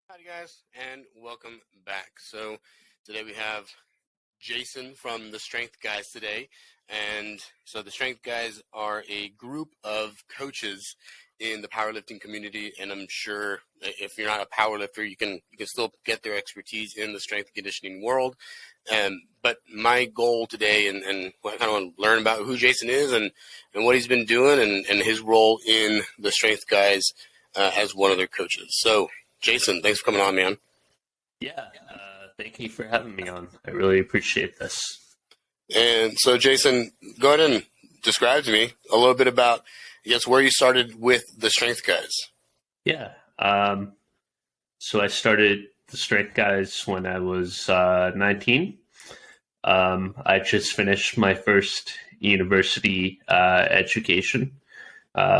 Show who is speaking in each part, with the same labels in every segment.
Speaker 1: Howdy guys, and welcome back. So today we have Jason from the Strength Guys today. And so the Strength Guys are a group of coaches in the powerlifting community, and I'm sure if you're not a powerlifter, you can still get their expertise in the strength and conditioning world. But my goal today, and I kind of want to learn about who Jason is and what he's been doing and his role in the Strength Guys as one of their coaches. So Jason, thanks for coming on, man.
Speaker 2: Yeah, thank you for having me on. I really appreciate this.
Speaker 1: And so, Jason, go ahead and describe to me a little bit about, I guess, where you started with the Strength Guys.
Speaker 2: Yeah, so I started the Strength Guys when I was 19. I just finished my first university education,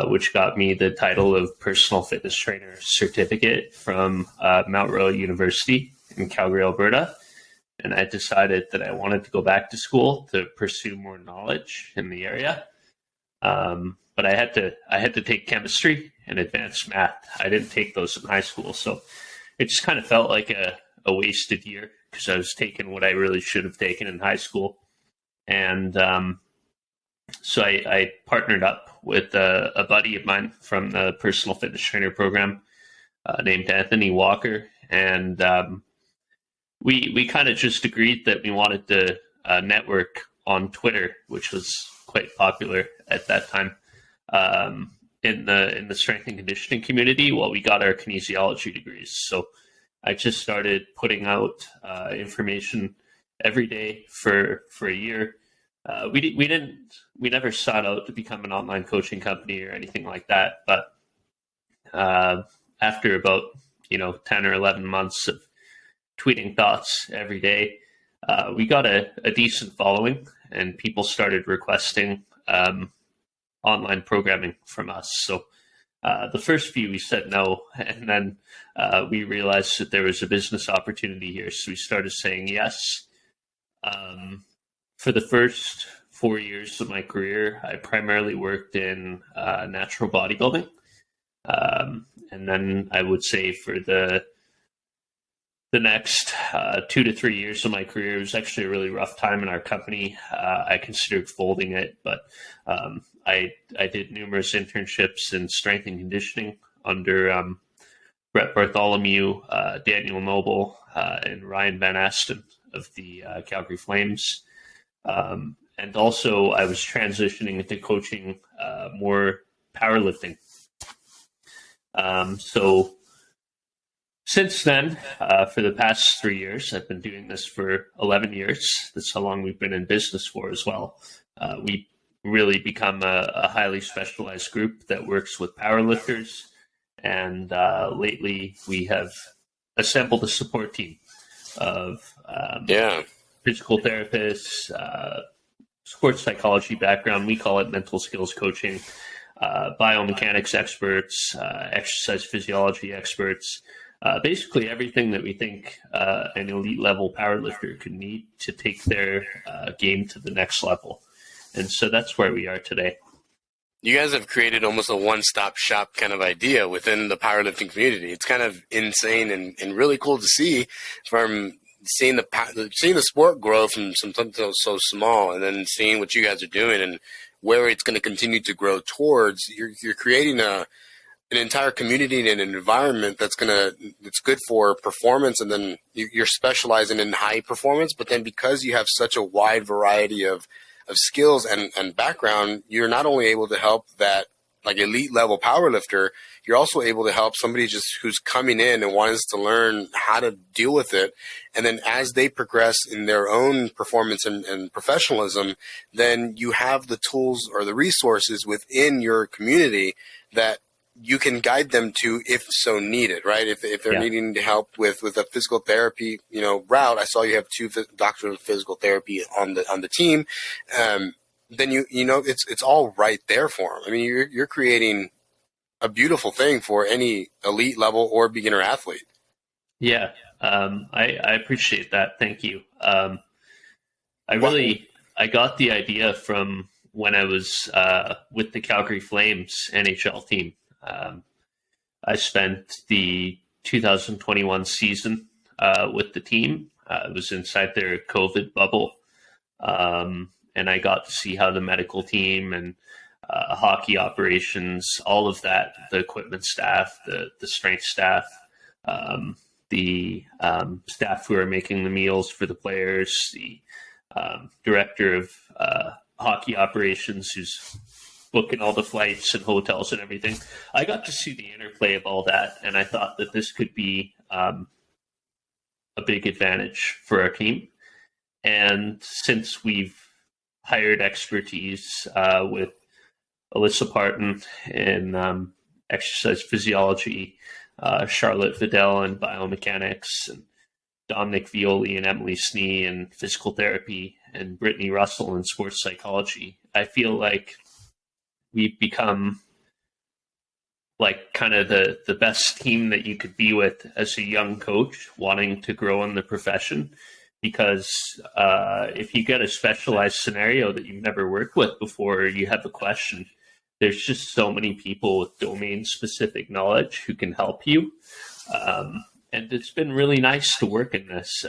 Speaker 2: which got me the title of personal fitness trainer certificate from Mount Royal University in Calgary, Alberta. And I decided that I wanted to go back to school to pursue more knowledge in the area. But I had to take chemistry and advanced math. I didn't take those in high school, so it just kind of felt like a wasted year because I was taking what I really should have taken in high school. And so I partnered up with a buddy of mine from the personal fitness trainer program named Anthony Walker. And we kind of just agreed that we wanted to network on Twitter, which was quite popular at that time in the strength and conditioning community while we got our kinesiology degrees. So I just started putting out information every day for a year. We never sought out to become an online coaching company or anything like that. But after about 10 or 11 months of tweeting thoughts every day, we got a decent following, and people started requesting online programming from us. So the first few we said no, and then we realized that there was a business opportunity here, so we started saying yes. For the first 4 years of my career, I primarily worked in natural bodybuilding. And then I would say for the next 2 to 3 years of my career, it was actually a really rough time in our company. I considered folding it, but I did numerous internships in strength and conditioning under Brett Bartholomew, Daniel Noble, and Ryan Van Asten of the Calgary Flames. And also I was transitioning into coaching more powerlifting. So since then, for the past 3 years, I've been doing this for 11 years. That's how long we've been in business for as well. We really become a highly specialized group that works with powerlifters. And lately we have assembled a support team of physical therapists, sports psychology background. We call it mental skills coaching, biomechanics experts, exercise physiology experts, basically everything that we think an elite level powerlifter could need to take their game to the next level. And so that's where we are today.
Speaker 1: You guys have created almost a one-stop shop kind of idea within the powerlifting community. It's kind of insane and really cool to see from seeing the sport grow from something so small, and then seeing what you guys are doing and where it's going to continue to grow towards. You're creating an entire community and an environment that's good for performance, and then you're specializing in high performance. But then because you have such a wide variety of skills and background, you're not only able to help that like elite level powerlifter, you're also able to help somebody just who's coming in and wants to learn how to deal with it. And then as they progress in their own performance and professionalism, then you have the tools or the resources within your community that you can guide them to if so needed, right? If they're needing to help with a physical therapy, route. I saw you have 2 doctors of physical therapy on the team. Then it's all right there for them. I mean, you're creating a beautiful thing for any elite level or beginner athlete.
Speaker 2: Yeah, I appreciate that. Thank you. I got the idea from when I was with the Calgary Flames NHL team. I spent the 2021 season with the team. I was inside their COVID bubble, and I got to see how the medical team and hockey operations, all of that, the equipment staff, the strength staff, the staff who are making the meals for the players, the director of hockey operations who's booking all the flights and hotels and everything. I got to see the interplay of all that, and I thought that this could be a big advantage for our team. And since we've hired expertise with Alyssa Parton in exercise physiology, Charlotte Vidal in biomechanics, and Dominic Violi and Emily Snee in physical therapy, and Brittany Russell in sports psychology, I feel like we've become like kind of the best team that you could be with as a young coach wanting to grow in the profession. Because if you get a specialized scenario that you've never worked with before, or you have a question, there's just so many people with domain-specific knowledge who can help you. And it's been really nice to work in this.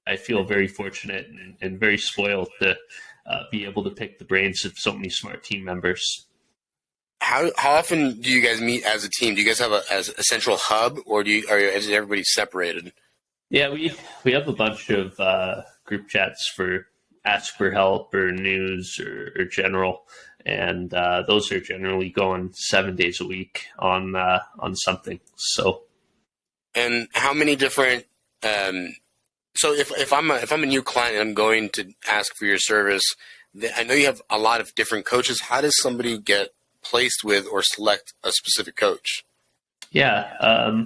Speaker 2: I feel very fortunate and very spoiled to be able to pick the brains of so many smart team members.
Speaker 1: How often do you guys meet as a team? Do you guys have a central hub, or is everybody separated?
Speaker 2: Yeah, we have a bunch of group chats for ask for help or news or general, and those are generally going 7 days a week on something. So, and
Speaker 1: how many different? So if I'm a new client and I'm going to ask for your service, I know you have a lot of different coaches. How does somebody get placed with or select a specific coach?
Speaker 2: Yeah.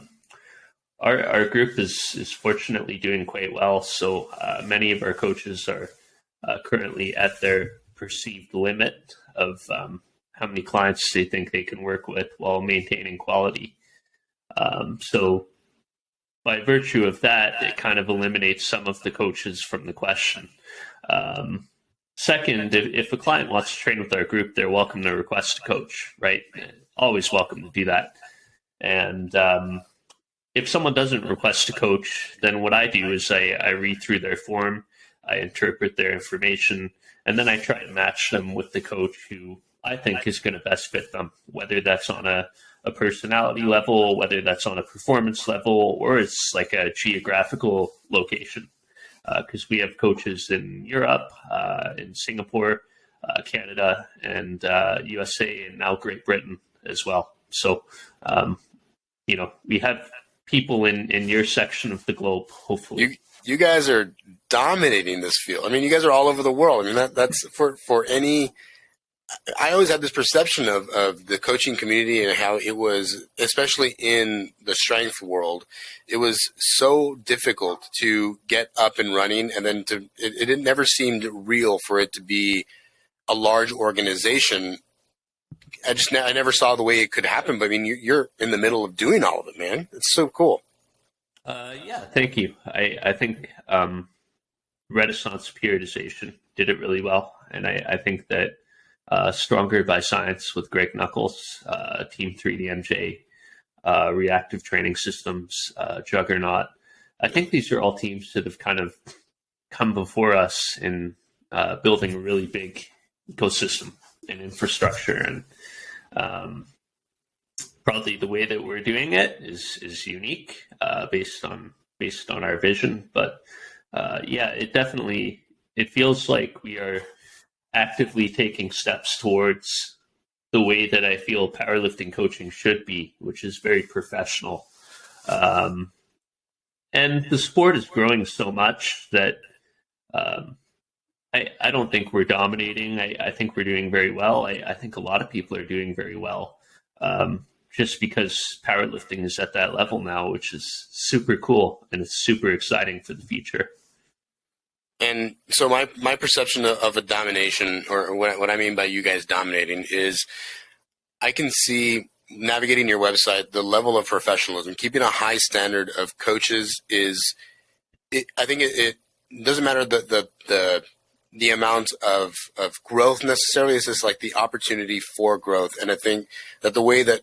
Speaker 2: Our group is fortunately doing quite well. So many of our coaches are currently at their perceived limit of how many clients they think they can work with while maintaining quality. So by virtue of that, it kind of eliminates some of the coaches from the question. Second, if a client wants to train with our group, they're welcome to request a coach, right? Always welcome to do that. And if someone doesn't request a coach, then what I do is I read through their form, I interpret their information, and then I try to match them with the coach who I think is going to best fit them, whether that's on a personality level, whether that's on a performance level, or it's like a geographical location. Because we have coaches in Europe, in Singapore, Canada, and USA, and now Great Britain as well. So, we have people in your section of the globe, hopefully.
Speaker 1: You guys are dominating this field. I mean, you guys are all over the world. I mean, that's for any. I always had this perception of the coaching community and how it was, especially in the strength world, it was so difficult to get up and running, and then it never seemed real for it to be a large organization. I never saw the way it could happen, but I mean, you're in the middle of doing all of it, man. It's so cool.
Speaker 2: Yeah, thank you. I think Renaissance periodization did it really well, and I think that Stronger by Science with Greg Knuckles, Team 3DMJ, Reactive Training Systems, Juggernaut. I think these are all teams that have kind of come before us in building a really big ecosystem and infrastructure, and probably the way that we're doing it is unique based on our vision. But it feels like we are actively taking steps towards the way that I feel powerlifting coaching should be, which is very professional. And the sport is growing so much that I don't think we're dominating. I think we're doing very well. I think a lot of people are doing very well, just because powerlifting is at that level now, which is super cool, and it's super exciting for the future.
Speaker 1: And so my perception of a domination, or what I mean by you guys dominating, is I can see, navigating your website, the level of professionalism, keeping a high standard of coaches I think it doesn't matter the amount of growth necessarily. It's just like the opportunity for growth. And I think that the way that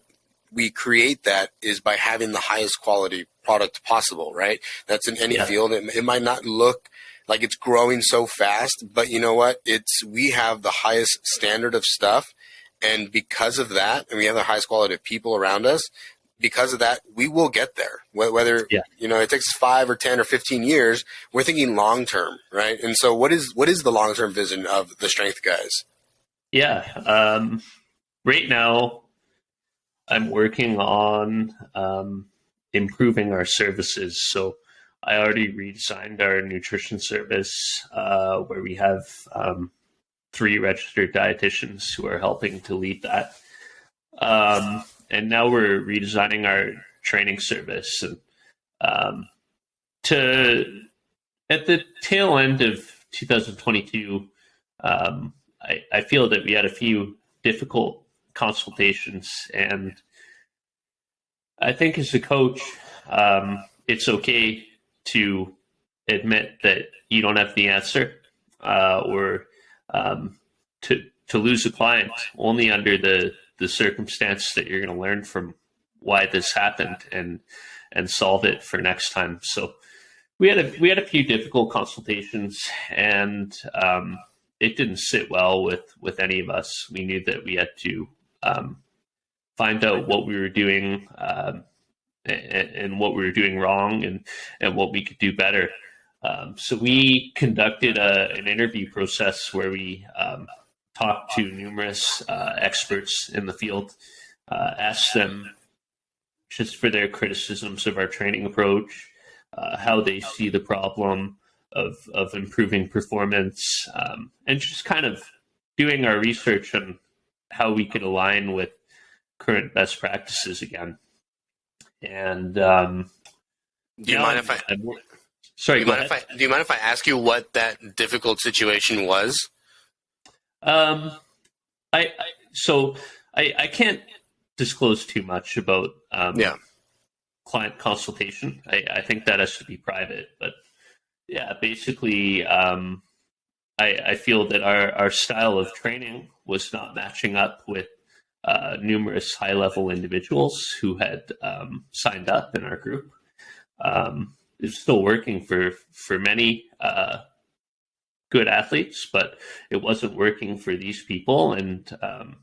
Speaker 1: we create that is by having the highest quality product possible, right? That's in any
Speaker 2: Yeah.
Speaker 1: field. It might not look like it's growing so fast, but you know what? We have the highest standard of stuff. And because of that, and we have the highest quality of people around us, because of that, we will get there. Whether, it takes 5 or 10 or 15 years, we're thinking long-term, right? And so what is the long-term vision of the Strength Guys?
Speaker 2: Yeah. Right now, I'm working on improving our services. So I already redesigned our nutrition service where we have 3 registered dietitians who are helping to lead that. And now we're redesigning our training service. And at the tail end of 2022, I feel that we had a few difficult consultations, and I think as a coach, it's okay to admit that you don't have the answer, or to lose a client only under the circumstance that you're going to learn from why this happened and solve it for next time. So we had a few difficult consultations, and it didn't sit well with any of us. We knew that we had to find out what we were doing and what we were doing wrong, and what we could do better. So we conducted an interview process where we talked to numerous experts in the field, asked them just for their criticisms of our training approach, how they see the problem of improving performance, and just kind of doing our research on how we could align with current best practices again. And
Speaker 1: do you mind if I ask you what that difficult situation was?
Speaker 2: I can't disclose too much about client consultation. I think that has to be private. But yeah, basically, I feel that our style of training was not matching up with numerous high-level individuals who had signed up in our group. It's still working for many good athletes, but it wasn't working for these people. And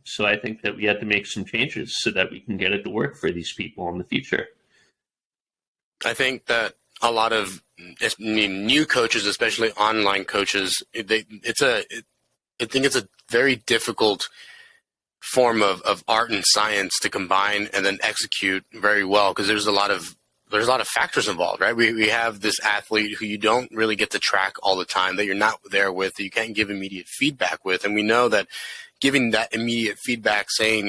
Speaker 2: so I think that we had to make some changes so that we can get it to work for these people in the future.
Speaker 1: I think that a lot of new coaches, especially online coaches, I think it's a very difficult form of art and science to combine and then execute very well, because there's a lot of factors involved, right? We have this athlete who you don't really get to track all the time, that you're not there with, that you can't give immediate feedback with. And we know that giving that immediate feedback, saying,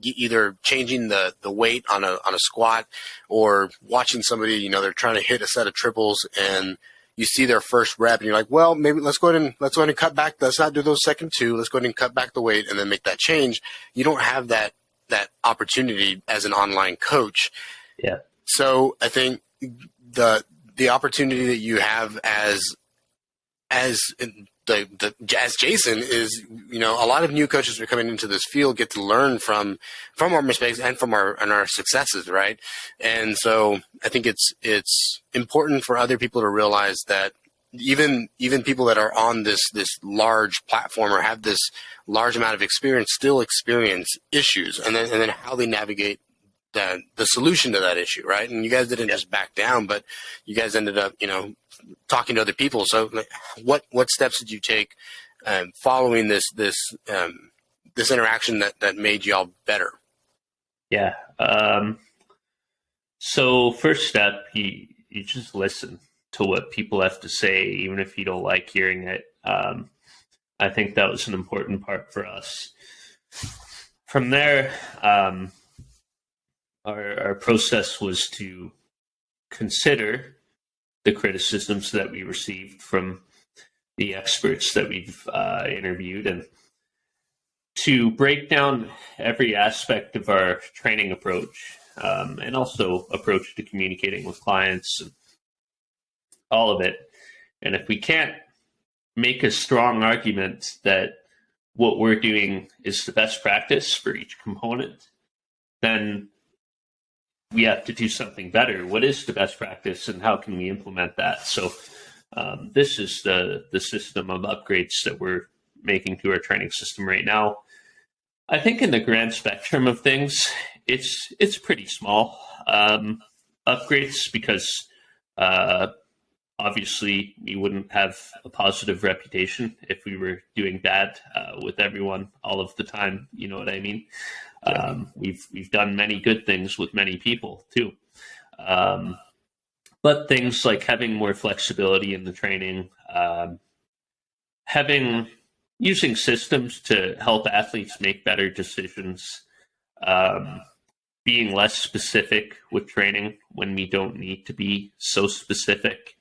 Speaker 1: either changing the weight on a squat, or watching somebody, they're trying to hit a set of triples and you see their first rep and you're like, well, maybe let's go ahead and cut back. Let's not do those second 2. Let's go ahead and cut back the weight and then make that change. You don't have that opportunity as an online coach.
Speaker 2: Yeah.
Speaker 1: So I think the opportunity that you have as Jason is, a lot of new coaches who are coming into this field get to learn from our mistakes and from our successes, right? And so I think it's important for other people to realize that even people that are on this large platform or have this large amount of experience still experience issues, and then how they navigate the solution to that issue, right? And you guys didn't just back down, but you guys ended up, talking to other people. So what steps did you take following this interaction that made y'all better?
Speaker 2: Yeah. So first step, you just listen to what people have to say, even if you don't like hearing it. I think that was an important part for us. From there, our process was to consider the criticisms that we received from the experts that we've interviewed, and to break down every aspect of our training approach, and also approach to communicating with clients, and all of it. And if we can't make a strong argument that what we're doing is the best practice for each component, then we have to do something better. What is the best practice, and how can we implement that? So this is the system of upgrades that we're making to our training system right now. I think in the grand spectrum of things, it's pretty small upgrades, because obviously we wouldn't have a positive reputation if we were doing bad with everyone all of the time. You know what I mean? We've done many good things with many people too. But things like having more flexibility in the training, using systems to help athletes make better decisions, being less specific with training when we don't need to be so specific.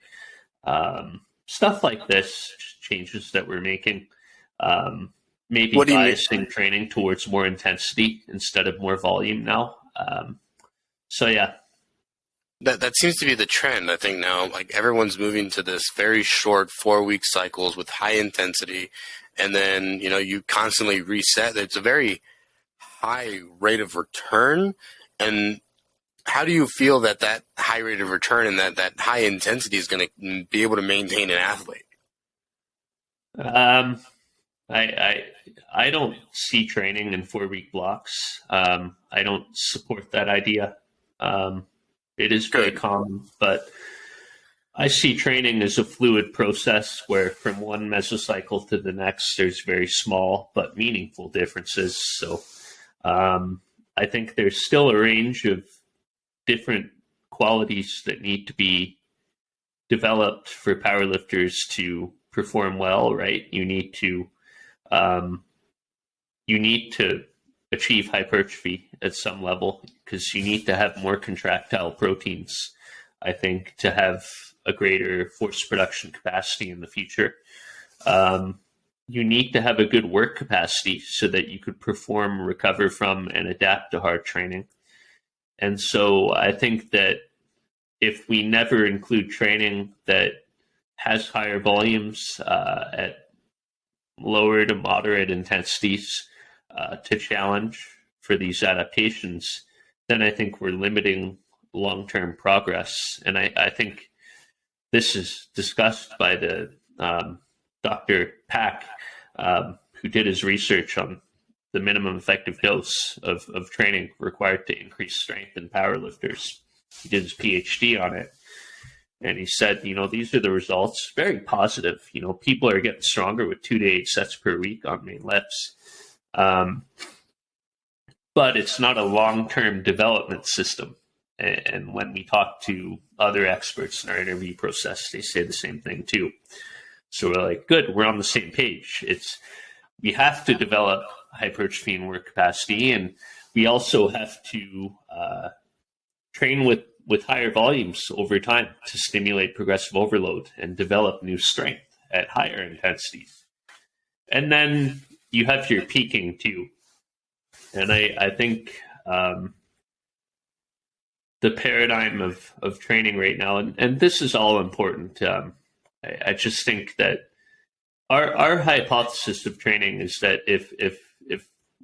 Speaker 2: Stuff like this, changes that we're making. Maybe biasing training towards more intensity instead of more volume now. So yeah.
Speaker 1: That seems to be the trend, I think, now. Like, everyone's moving to this very short 4-week cycles with high intensity, and then, you constantly reset. It's a very high rate of return. And how do you feel that high rate of return and that high intensity is going to be able to maintain an athlete?
Speaker 2: I don't see training in 4-week blocks. I don't support that idea. It is very common, but I see training as a fluid process where from one mesocycle to the next, there's very small but meaningful differences. So I think there's still a range of different qualities that need to be developed for powerlifters to perform well, right? You need to achieve hypertrophy at some level, because you need to have more contractile proteins, I think, to have a greater force production capacity in the future. You need to have a good work capacity so that you could perform, recover from, and adapt to hard training. And so I think that if we never include training that has higher volumes at lower to moderate intensities to challenge for these adaptations, then I think we're limiting long-term progress. And I think this is discussed by the Dr. Pack, who did his research on the minimum effective dose of training required to increase strength in powerlifters. He did his PhD on it. And he said, these are the results. Very positive. People are getting stronger with 2 to 8 sets per week on main lifts. But it's not a long-term development system. And when we talk to other experts in our interview process, they say the same thing too. So we're like, good, we're on the same page. We have to develop hypertrophy and work capacity, and we also have to train with higher volumes over time to stimulate progressive overload and develop new strength at higher intensities. And then you have your peaking too. And I think the paradigm of training right now, and this is all important. I just think that our hypothesis of training is that if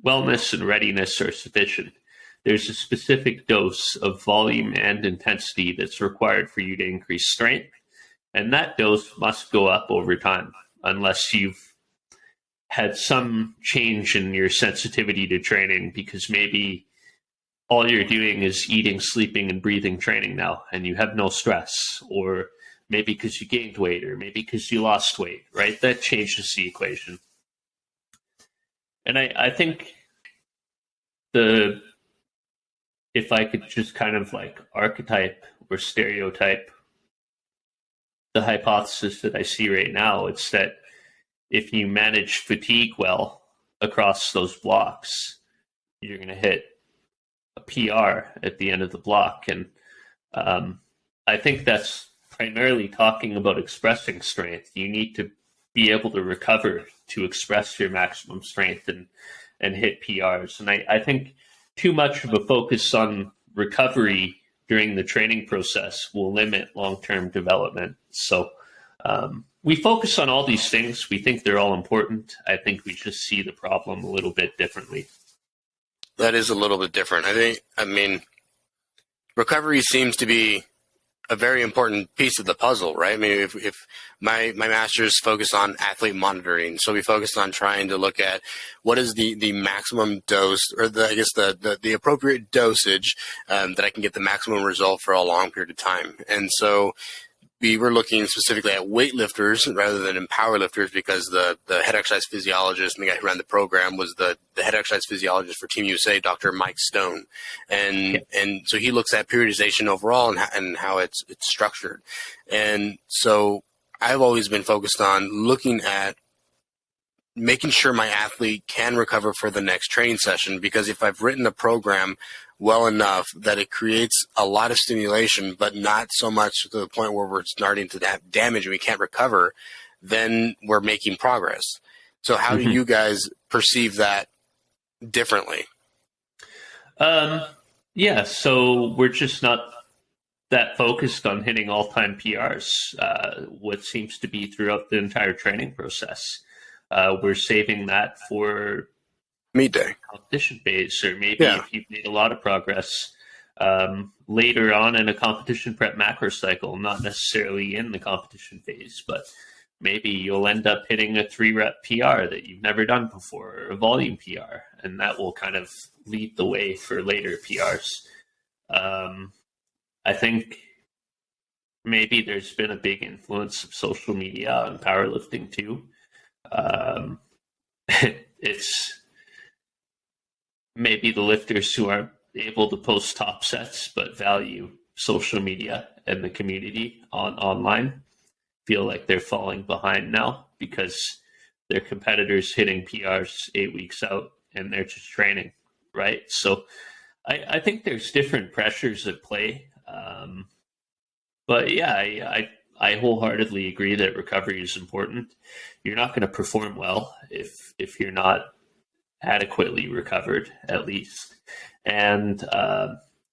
Speaker 2: wellness and readiness are sufficient, there's a specific dose of volume and intensity that's required for you to increase strength. And that dose must go up over time unless you've had some change in your sensitivity to training, because maybe all you're doing is eating, sleeping, and breathing training now, and you have no stress, or maybe because you gained weight, or maybe because you lost weight, right? That changes the equation. And I think if I could just kind of like archetype or stereotype the hypothesis that I see right now, it's that if you manage fatigue well across those blocks, you're going to hit a PR at the end of the block. And I think that's primarily talking about expressing strength. You need to be able to recover to express your maximum strength and hit PRs. And I think too much of a focus on recovery during the training process will limit long-term development. So we focus on all these things. We think they're all important. I think we just see the problem a little bit differently.
Speaker 1: That is a little bit different. I mean, recovery seems to be a very important piece of the puzzle, right? I mean, if my master's focused on athlete monitoring, so we focused on trying to look at what is the maximum dose, or the appropriate dosage that I can get the maximum result for a long period of time. And so we were looking specifically at weightlifters rather than in powerlifters, because the head exercise physiologist and the guy who ran the program was the head exercise physiologist for Team USA, Dr. Mike Stone. And so he looks at periodization overall and how it's structured. And so I've always been focused on looking at making sure my athlete can recover for the next training session, because if I've written a program well enough that it creates a lot of stimulation, but not so much to the point where we're starting to have damage and we can't recover, then we're making progress. So how do you guys perceive that differently?
Speaker 2: Yeah, so we're just not that focused on hitting all-time PRs, what seems to be throughout the entire training process. We're saving that for
Speaker 1: meet day,
Speaker 2: competition phase, or maybe if you've made a lot of progress later on in a competition prep macro cycle, not necessarily in the competition phase, but maybe you'll end up hitting a 3-rep PR that you've never done before, or a volume PR, and that will kind of lead the way for later PRs. I think maybe there's been a big influence of social media on powerlifting too. It's maybe the lifters who aren't able to post top sets but value social media and the community online feel like they're falling behind now, because their competitors hitting PRs 8 weeks out and they're just training, right? So I think there's different pressures at play. But yeah, I wholeheartedly agree that recovery is important. You're not going to perform well if you're not adequately recovered, at least. And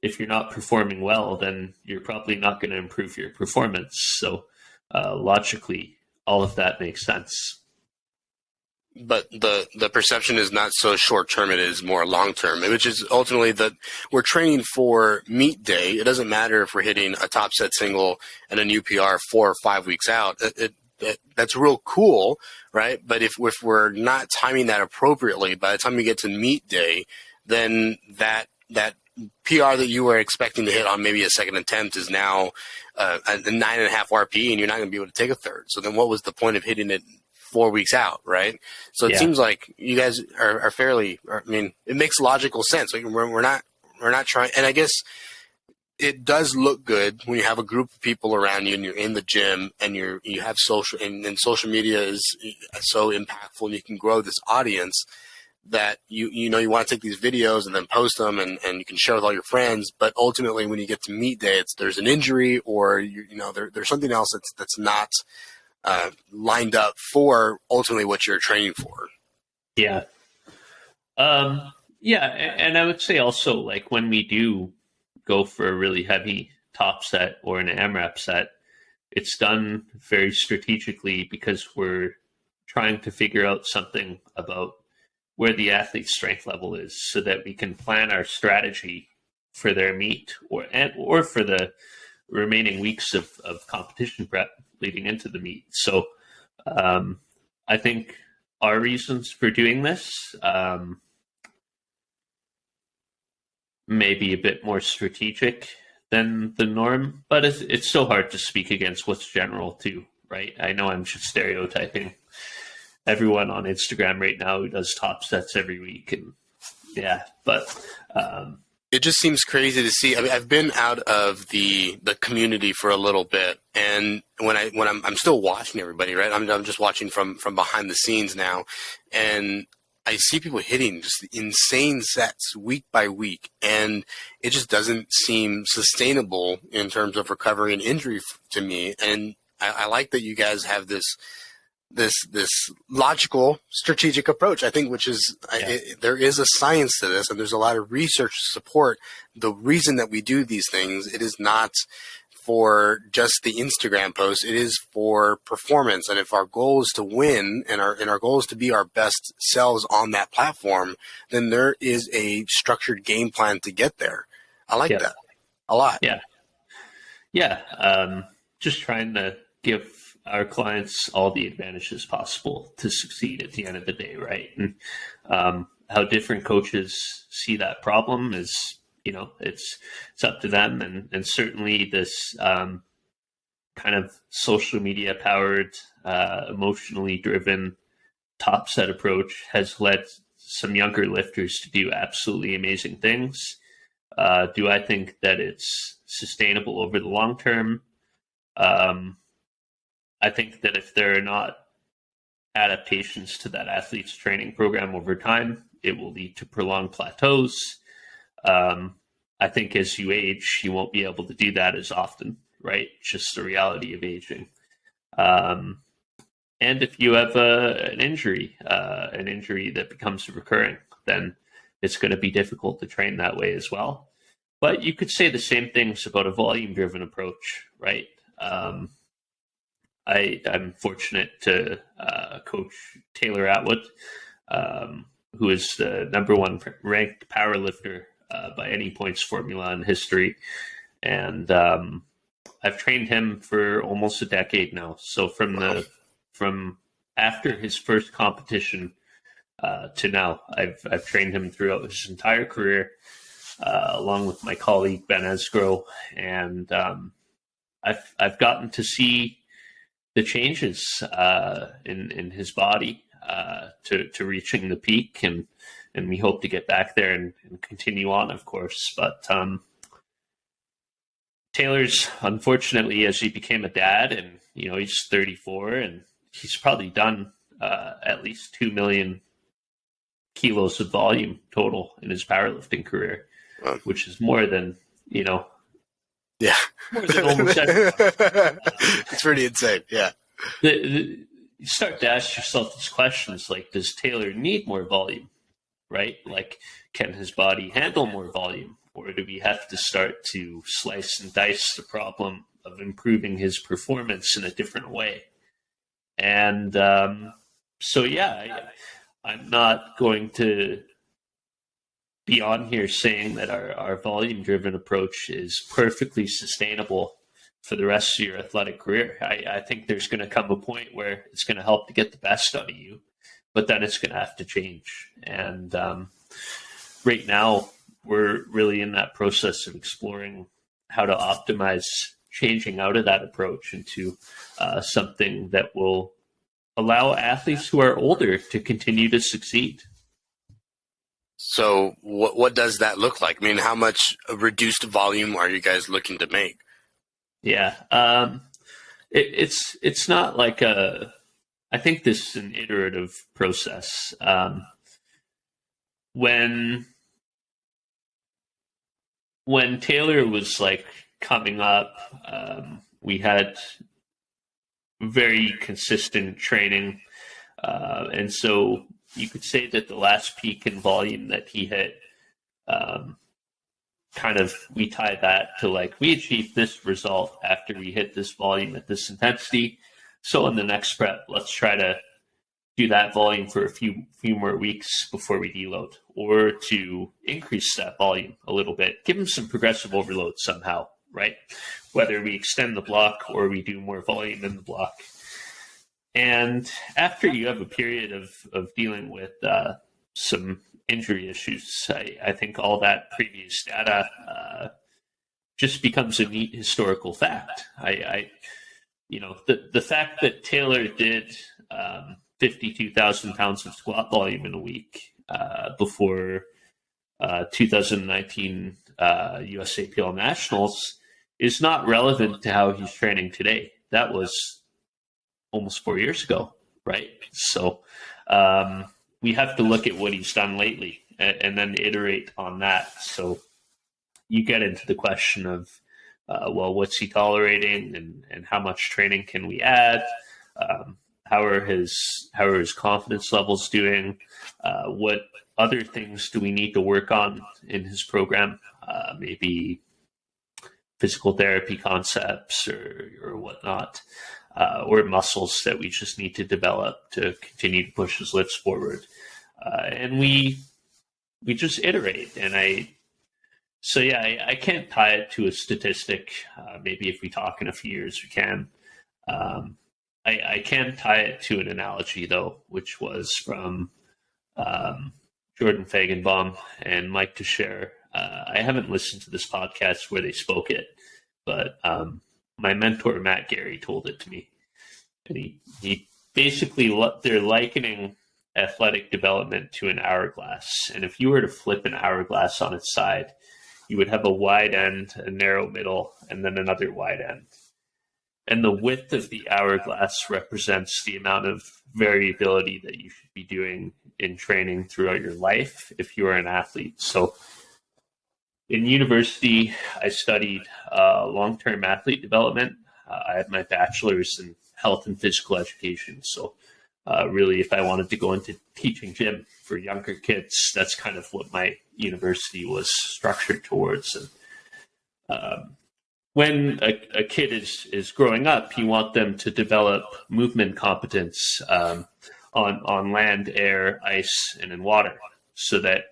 Speaker 2: if you're not performing well, then you're probably not going to improve your performance. So logically, all of that makes sense.
Speaker 1: But the perception is not so short-term, it is more long-term, which is ultimately that we're training for meet day. It doesn't matter if we're hitting a top set single and a new PR 4 or 5 weeks out. That's real cool, right? But if we're not timing that appropriately, by the time we get to meet day, then that PR that you were expecting to hit on maybe a second attempt is now a 9.5 RP, and you're not going to be able to take a third. So then what was the point of hitting it 4 weeks out, right? So it seems like you guys are fairly, I mean, it makes logical sense. Like we're not trying, and I guess it does look good when you have a group of people around you and you're in the gym and you have social, and social media is so impactful, and you can grow this audience that you want to take these videos and then post them and you can share with all your friends. But ultimately, when you get to meet day, there's an injury, or there's something else that's not lined up for ultimately what you're training for.
Speaker 2: Yeah. And I would say also, like, when we do go for a really heavy top set or an AMRAP set, it's done very strategically, because we're trying to figure out something about where the athlete's strength level is, so that we can plan our strategy for their meet or for the remaining weeks of competition prep leading into the meet. So I think our reasons for doing this may be a bit more strategic than the norm, but it's so hard to speak against what's general too, right? I know I'm just stereotyping everyone on Instagram right now who does top sets every week, and but
Speaker 1: it just seems crazy to see. I mean, I've been out of the community for a little bit, and when I'm still watching everybody, right? I'm just watching from behind the scenes now, and I see people hitting just insane sets week by week, and it just doesn't seem sustainable in terms of recovery and injury to me. And I like that you guys have this logical, strategic approach, I think, which is there is a science to this, and there's a lot of research to support the reason that we do these things. It is not for just the Instagram post. It is for performance. And if our goal is to win and our goal is to be our best selves on that platform, then there is a structured game plan to get there. I like that. a lot.
Speaker 2: Yeah. Just trying to give our clients all the advantages possible to succeed at the end of the day, right? And how different coaches see that problem is, it's up to them. And certainly this kind of social media powered, emotionally driven top set approach has led some younger lifters to do absolutely amazing things. Do I think that it's sustainable over the long term? I think that if there are not adaptations to that athlete's training program over time, it will lead to prolonged plateaus. I think as you age, you won't be able to do that as often, right? Just the reality of aging. And if you have an injury that becomes recurring, then it's going to be difficult to train that way as well. But you could say the same things about a volume-driven approach, right? I'm fortunate to coach Taylor Atwood, who is the number one ranked powerlifter by any points formula in history. And I've trained him for almost a decade now. So from after his first competition to now, I've trained him throughout his entire career, along with my colleague Ben Esgro, and I've gotten to see the changes in his body to reaching the peak, and we hope to get back there and continue on, of course. But Taylor's, unfortunately, as he became a dad, and he's 34, and he's probably done at least 2 million kilos of volume total in his powerlifting career, which is more than
Speaker 1: Yeah.
Speaker 2: more than almost everyone.
Speaker 1: It's pretty insane. Yeah.
Speaker 2: You start to ask yourself these questions like, does Taylor need more volume, right? Like, can his body handle more volume? Or do we have to start to slice and dice the problem of improving his performance in a different way? And so, yeah, I'm not going to be on here saying that our volume-driven approach is perfectly sustainable for the rest of your athletic career. I think there's going to come a point where it's going to help to get the best out of you, but then it's going to have to change. And right now, we're really in that process of exploring how to optimize changing out of that approach into something that will allow athletes who are older to continue to succeed.
Speaker 1: So what does that look like? I mean, how much reduced volume are you guys looking to make?
Speaker 2: Yeah, it's not like I think this is an iterative process. When Taylor was like coming up, we had very consistent training, and so you could say that the last peak in volume that he hit, we tie that to like, we achieved this result after we hit this volume at this intensity. So in the next prep, let's try to do that volume for a few more weeks before we deload, or to increase that volume a little bit, give him some progressive overload somehow, right? Whether we extend the block or we do more volume in the block. And after you have a period of dealing with some injury issues, I think all that previous data just becomes a neat historical fact. The fact that Taylor did 52,000 pounds of squat volume in a week before 2019 USAPL Nationals is not relevant to how he's training today. That was almost 4 years ago, right? So we have to look at what he's done lately and then iterate on that. So you get into the question of, what's he tolerating, and how much training can we add? How are his confidence levels doing? What other things do we need to work on in his program? Maybe physical therapy concepts or whatnot. Or muscles that we just need to develop to continue to push his lifts forward. And we just iterate. And So yeah, I can't tie it to a statistic. Maybe if we talk in a few years, we can. Um, I can tie it to an analogy though, which was from um, Jordan Fagenbaum and Mike Teixeira. I haven't listened to this podcast where they spoke it, but my mentor Matt Gary told it to me, and he basically they're likening athletic development to an hourglass, and if you were to flip an hourglass on its side, you would have a wide end, a narrow middle, and then another wide end. And the width of the hourglass represents the amount of variability that you should be doing in training throughout your life if you are an athlete. So in university, I studied long-term athlete development. I had my bachelor's in health and physical education. So really, if I wanted to go into teaching gym for younger kids, that's kind of what my university was structured towards. And when a kid is growing up, you want them to develop movement competence on land, air, ice, and in water, so that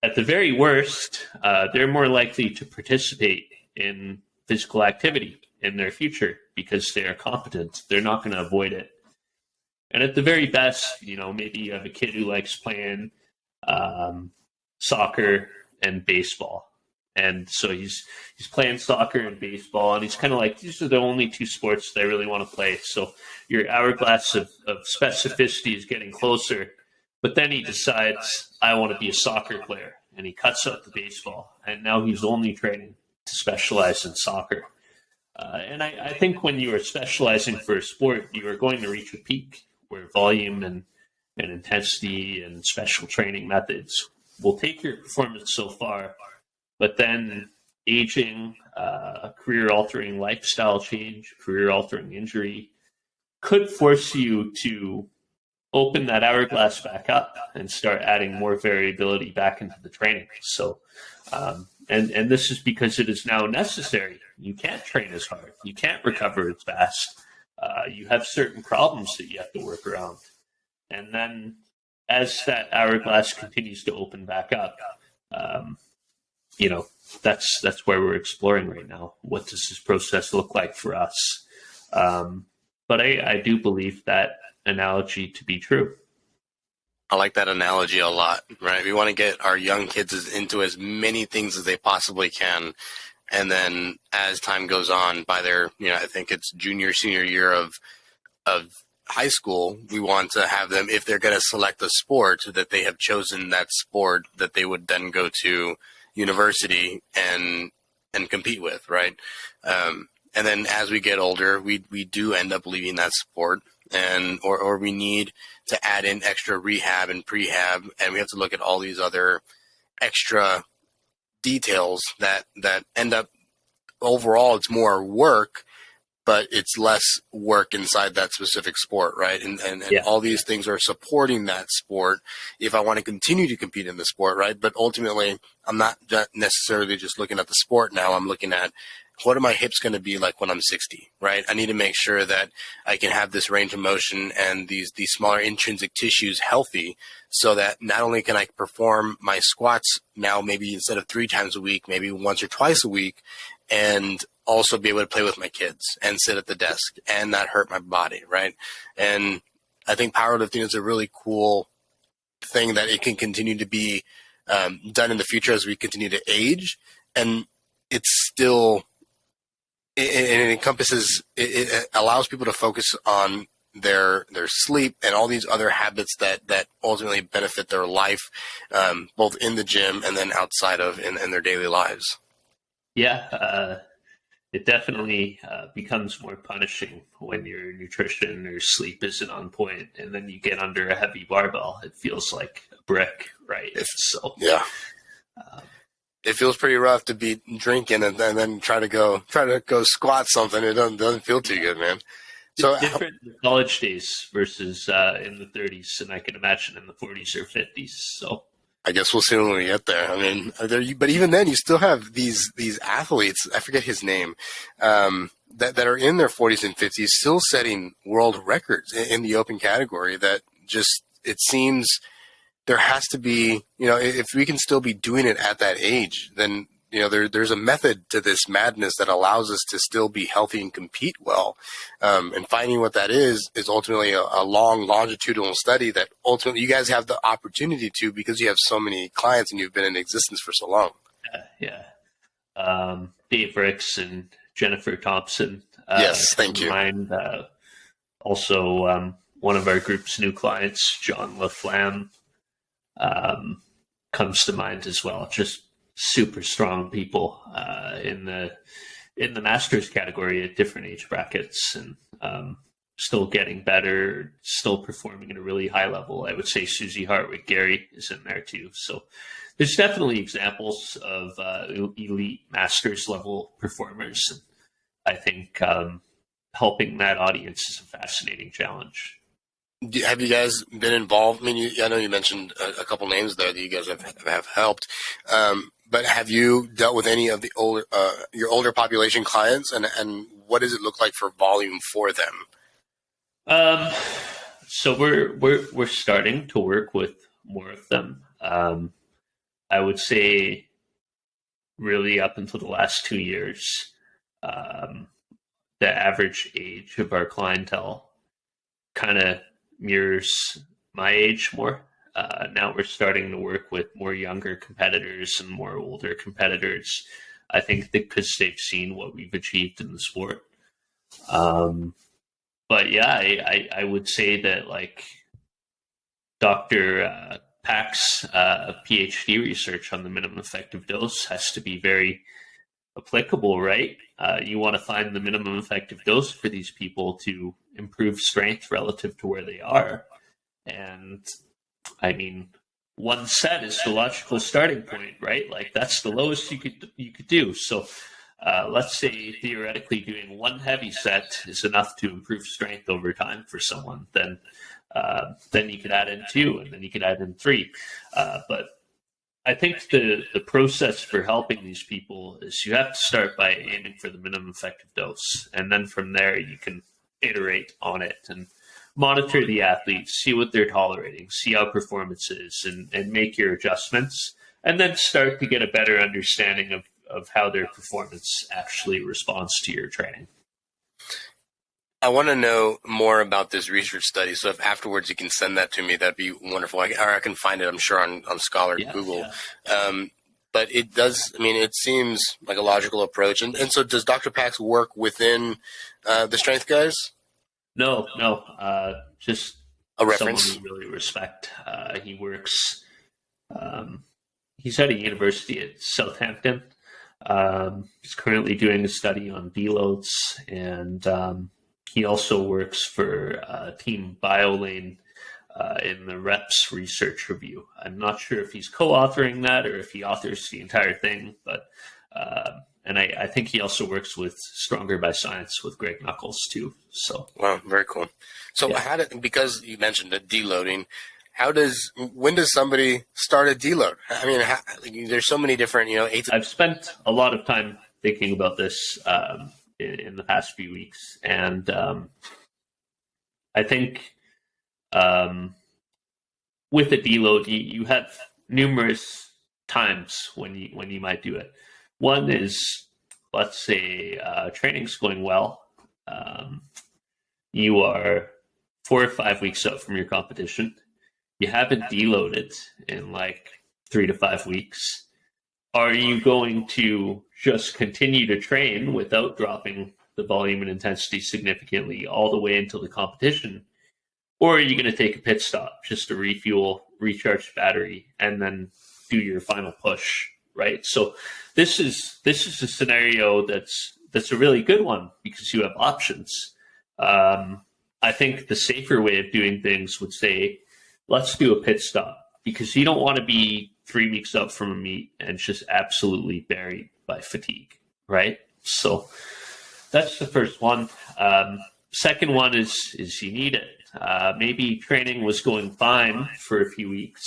Speaker 2: at the very worst, they're more likely to participate in physical activity in their future because they are competent. They're not going to avoid it. And at the very best, maybe you have a kid who likes playing soccer and baseball. And so he's playing soccer and baseball, and he's kind of like, these are the only two sports that I really want to play. So your hourglass of specificity is getting closer. But then he decides, I want to be a soccer player, and he cuts out the baseball. And now he's only training to specialize in soccer. And I think when you are specializing for a sport, you are going to reach a peak where volume and intensity and special training methods will take your performance so far. But then aging, career-altering lifestyle change, career-altering injury could force you to open that hourglass back up and start adding more variability back into the training. So, and this is because it is now necessary. You can't train as hard. You can't recover as fast. You have certain problems that you have to work around. And then as that hourglass continues to open back up, that's where we're exploring right now. What does this process look like for us? But I do believe that analogy to be true.
Speaker 1: I like that analogy a lot, right? We want to get our young kids into as many things as they possibly can. And then as time goes on, by their, I think it's junior, senior year of high school, we want to have them, if they're going to select a sport, that they have chosen that sport that they would then go to university and compete with, right? And then as we get older, we do end up leaving that sport, or we need to add in extra rehab and prehab, and we have to look at all these other extra details that end up, overall it's more work, but it's less work inside that specific sport, right? And yeah, all these things are supporting that sport if I want to continue to compete in the sport, right? But ultimately, I'm not necessarily just looking at the sport now. I'm looking at, what are my hips going to be like when I'm 60, right? I need to make sure that I can have this range of motion and these smaller intrinsic tissues healthy, so that not only can I perform my squats now, maybe instead of 3 times a week, maybe once or twice a week, and also be able to play with my kids and sit at the desk and not hurt my body, right? And I think powerlifting is a really cool thing that it can continue to be done in the future as we continue to age. And it's still, it encompasses, it allows people to focus on their sleep and all these other habits that ultimately benefit their life, both in the gym and then outside of in their daily lives.
Speaker 2: Yeah, it definitely becomes more punishing when your nutrition or sleep isn't on point, and then you get under a heavy barbell. It feels like a brick, right? So
Speaker 1: yeah, it feels pretty rough to be drinking and then try to go squat something. It doesn't feel too good, man. So
Speaker 2: different college days versus in the 30s, and I can imagine in the 40s or 50s. So
Speaker 1: I guess we'll see when we get there. I mean, but even then, you still have these athletes. I forget his name, that are in their 40s and 50s, still setting world records in the open category. That just, it seems there has to be, if we can still be doing it at that age, then
Speaker 3: there's a method to this madness that allows us to still be healthy and compete well. And finding what that is ultimately a long longitudinal study that ultimately you guys have the opportunity to, because you have so many clients and you've been in existence for so long.
Speaker 2: Yeah. Dave Ricks and Jennifer Thompson.
Speaker 3: Yes, thank you.
Speaker 2: Mind, also, one of our group's new clients, John LaFlamme, comes to mind as well. Just super strong people in the masters category at different age brackets, and still getting better, still performing at a really high level. I would say Susie Hartwig Gary is in there too. So there's definitely examples of elite masters level performers. And I think helping that audience is a fascinating challenge.
Speaker 3: Have you guys been involved? I mean, I know you mentioned a couple names there that you guys have helped, but have you dealt with any of the your older population clients, and what does it look like for volume for them?
Speaker 2: So we're starting to work with more of them. I would say, really up until the last 2 years, the average age of our clientele kind of mirrors my age more. Now we're starting to work with more younger competitors and more older competitors. I think because they've seen what we've achieved in the sport. But yeah, I would say that like Dr. Pack's PhD research on the minimum effective dose has to be very applicable, right? You want to find the minimum effective dose for these people to improve strength relative to where they are. And I mean, one set is the logical starting point, right? Like that's the lowest you could do. So let's say theoretically doing one heavy set is enough to improve strength over time for someone. Then you could add in 2, and then you could add in 3. But I think the process for helping these people is you have to start by aiming for the minimum effective dose. And then from there, you can iterate on it and monitor the athletes, see what they're tolerating, see how performance is, and make your adjustments. And then start to get a better understanding of how their performance actually responds to your training.
Speaker 3: I want to know more about this research study. So if afterwards you can send that to me, that'd be wonderful. Or I can find it, I'm sure, on Scholar, Google. Yeah. But it does, I mean, it seems like a logical approach. And so does Dr. Pax work within the strength guys?
Speaker 2: No. Just
Speaker 3: a reference.
Speaker 2: Someone we really respect. He works, he's at a university at Southampton. He's currently doing a study on deloads, and he also works for Team BioLane in the reps research review. I'm not sure if he's co-authoring that or if he authors the entire thing, but and I think he also works with Stronger by Science with Greg Knuckles too. So
Speaker 3: wow, very cool. So yeah. Because you mentioned the deloading, when does somebody start a deload? I mean, there's so many different,
Speaker 2: I've spent a lot of time thinking about this in the past few weeks, and I think with a deload, you have numerous times when you might do it. One is, let's say, training's going well. You are 4 or 5 weeks out from your competition. You haven't deloaded in like 3 to 5 weeks. Are you going to just continue to train without dropping the volume and intensity significantly all the way until the competition? Or are you going to take a pit stop just to refuel, recharge battery, and then do your final push, right? So this is a scenario that's a really good one because you have options. I think the safer way of doing things would say, let's do a pit stop, because you don't want to be 3 weeks up from a meet and just absolutely buried by fatigue, right? So that's the first one. Second one is you need it. Maybe training was going fine for a few weeks,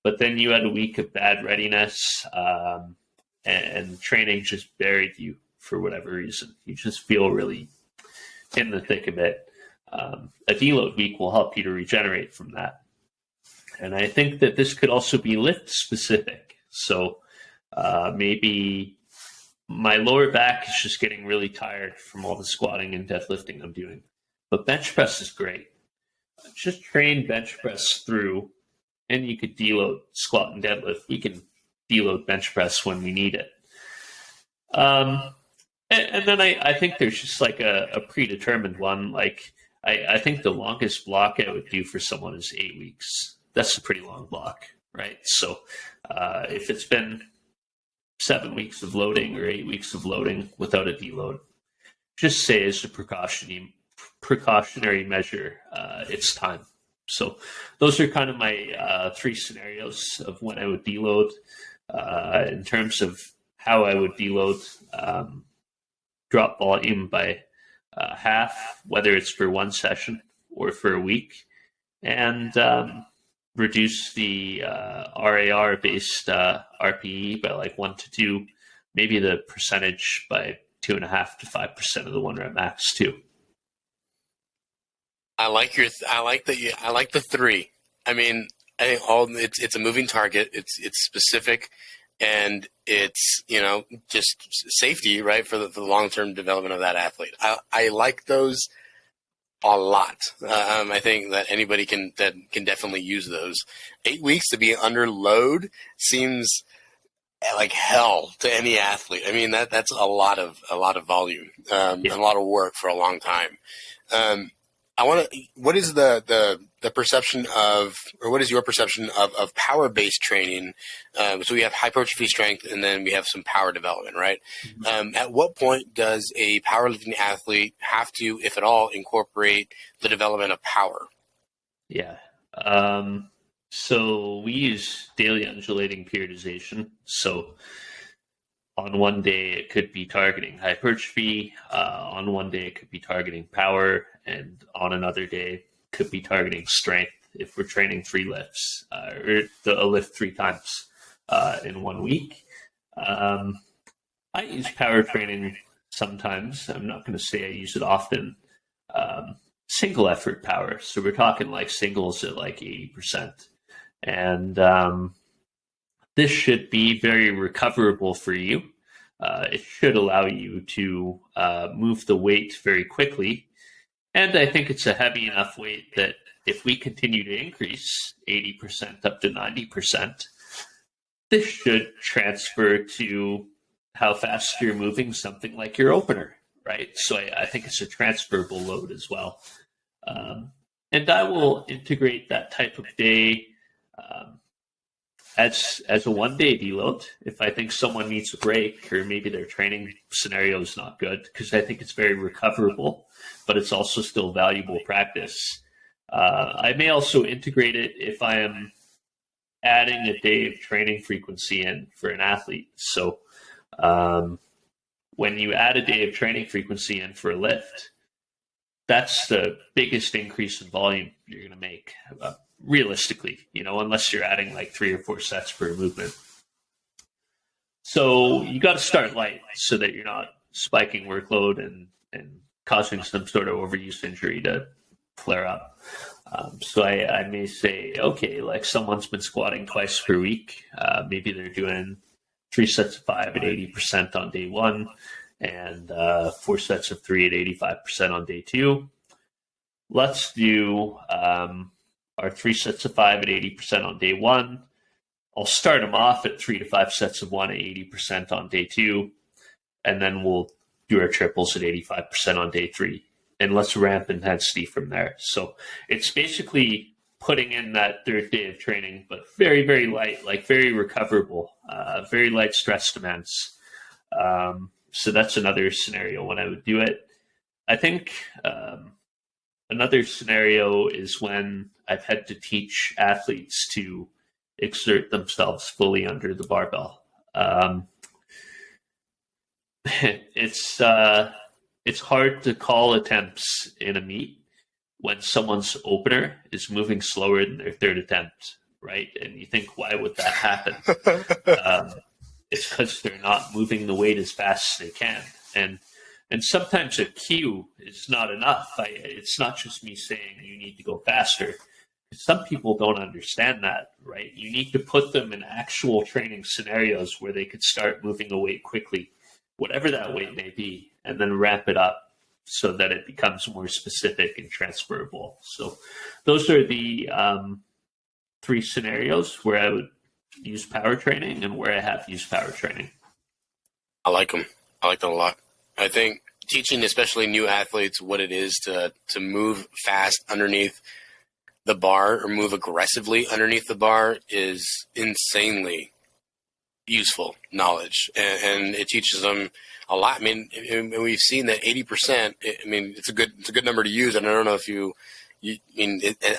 Speaker 2: but then you had a week of bad readiness, and training just buried you for whatever reason. You just feel really in the thick of it. A deload week will help you to regenerate from that. And I think that this could also be lift specific. So maybe my lower back is just getting really tired from all the squatting and deadlifting I'm doing. But bench press is great. Just train bench press through, and you could deload squat and deadlift. We can deload bench press when we need it. And then I think there's just like a predetermined one. Like I think the longest block I would do for someone is 8 weeks. That's a pretty long block, right? So if it's been 7 weeks of loading or 8 weeks of loading without a deload, just say as a precautionary measure, it's time. So those are kind of my 3 scenarios of when I would deload. In terms of how I would deload, drop volume by half, whether it's for one session or for a week, and reduce the RAR-based RPE by like 1 to 2, maybe the percentage by 2.5 to 5% of the 1 rep max too.
Speaker 1: I like the 3. I mean, I think it's a moving target. It's specific, and it's just safety, right, for the long-term development of that athlete. I like those a lot. I think that anybody can definitely use those. 8 weeks to be under load seems like hell to any athlete. I mean, that's a lot of volume, and a lot of work for a long time. What is the perception of, or what is your perception of power-based training? So we have hypertrophy strength, and then we have some power development, right? Mm-hmm. At what point does a powerlifting athlete have to, if at all, incorporate the development of power?
Speaker 2: Yeah. So we use daily undulating periodization. So on one day, it could be targeting hypertrophy. On one day, it could be targeting power. And on another day, could be targeting strength if we're training 3 lifts, or a lift 3 times in 1 week. I use power training sometimes. I'm not going to say I use it often. Single effort power. So we're talking like singles at like 80%. And this should be very recoverable for you. It should allow you to move the weight very quickly. And I think it's a heavy enough weight that if we continue to increase 80% up to 90%, this should transfer to how fast you're moving something like your opener, right? So I think it's a transferable load as well. And I will integrate that type of day as a 1 day deload if I think someone needs a break, or maybe their training scenario is not good, because I think it's very recoverable, but it's also still valuable practice. I may also integrate it if I am adding a day of training frequency in for an athlete. So when you add a day of training frequency in for a lift, that's the biggest increase in volume you're going to make. Realistically, unless you're adding like 3 or 4 sets per movement. So you got to start light so that you're not spiking workload and causing some sort of overuse injury to flare up. So I may say, okay, like someone's been squatting twice per week. Maybe they're doing 3 sets of 5 at 80% on day 1 and 4 sets of 3 at 85% on day 2. Let's do our 3 sets of 5 at 80% on day 1. I'll start them off at 3 to 5 sets of 1 at 80% on day 2, and then we'll do our triples at 85% on day 3. And let's ramp intensity from there. So it's basically putting in that 3rd day of training, but very, very light, like very recoverable, very light stress demands. So that's another scenario when I would do it. I think another scenario is when I've had to teach athletes to exert themselves fully under the barbell. It's hard to call attempts in a meet when someone's opener is moving slower than their 3rd attempt, right? And you think, why would that happen? It's because they're not moving the weight as fast as they can. And sometimes a cue is not enough. It's not just me saying you need to go faster. Some people don't understand that, right? You need to put them in actual training scenarios where they could start moving the weight quickly whatever that weight may be, and then ramp it up so that it becomes more specific and transferable. So those are the 3 scenarios where I would use power training and where I have used power training.
Speaker 1: I like them. I like that a lot. I think teaching, especially new athletes, what it is to move fast underneath the bar or move aggressively underneath the bar is insanely useful knowledge, and it teaches them a lot. I mean, we've seen that 80%. I mean, it's a good number to use, and I don't know if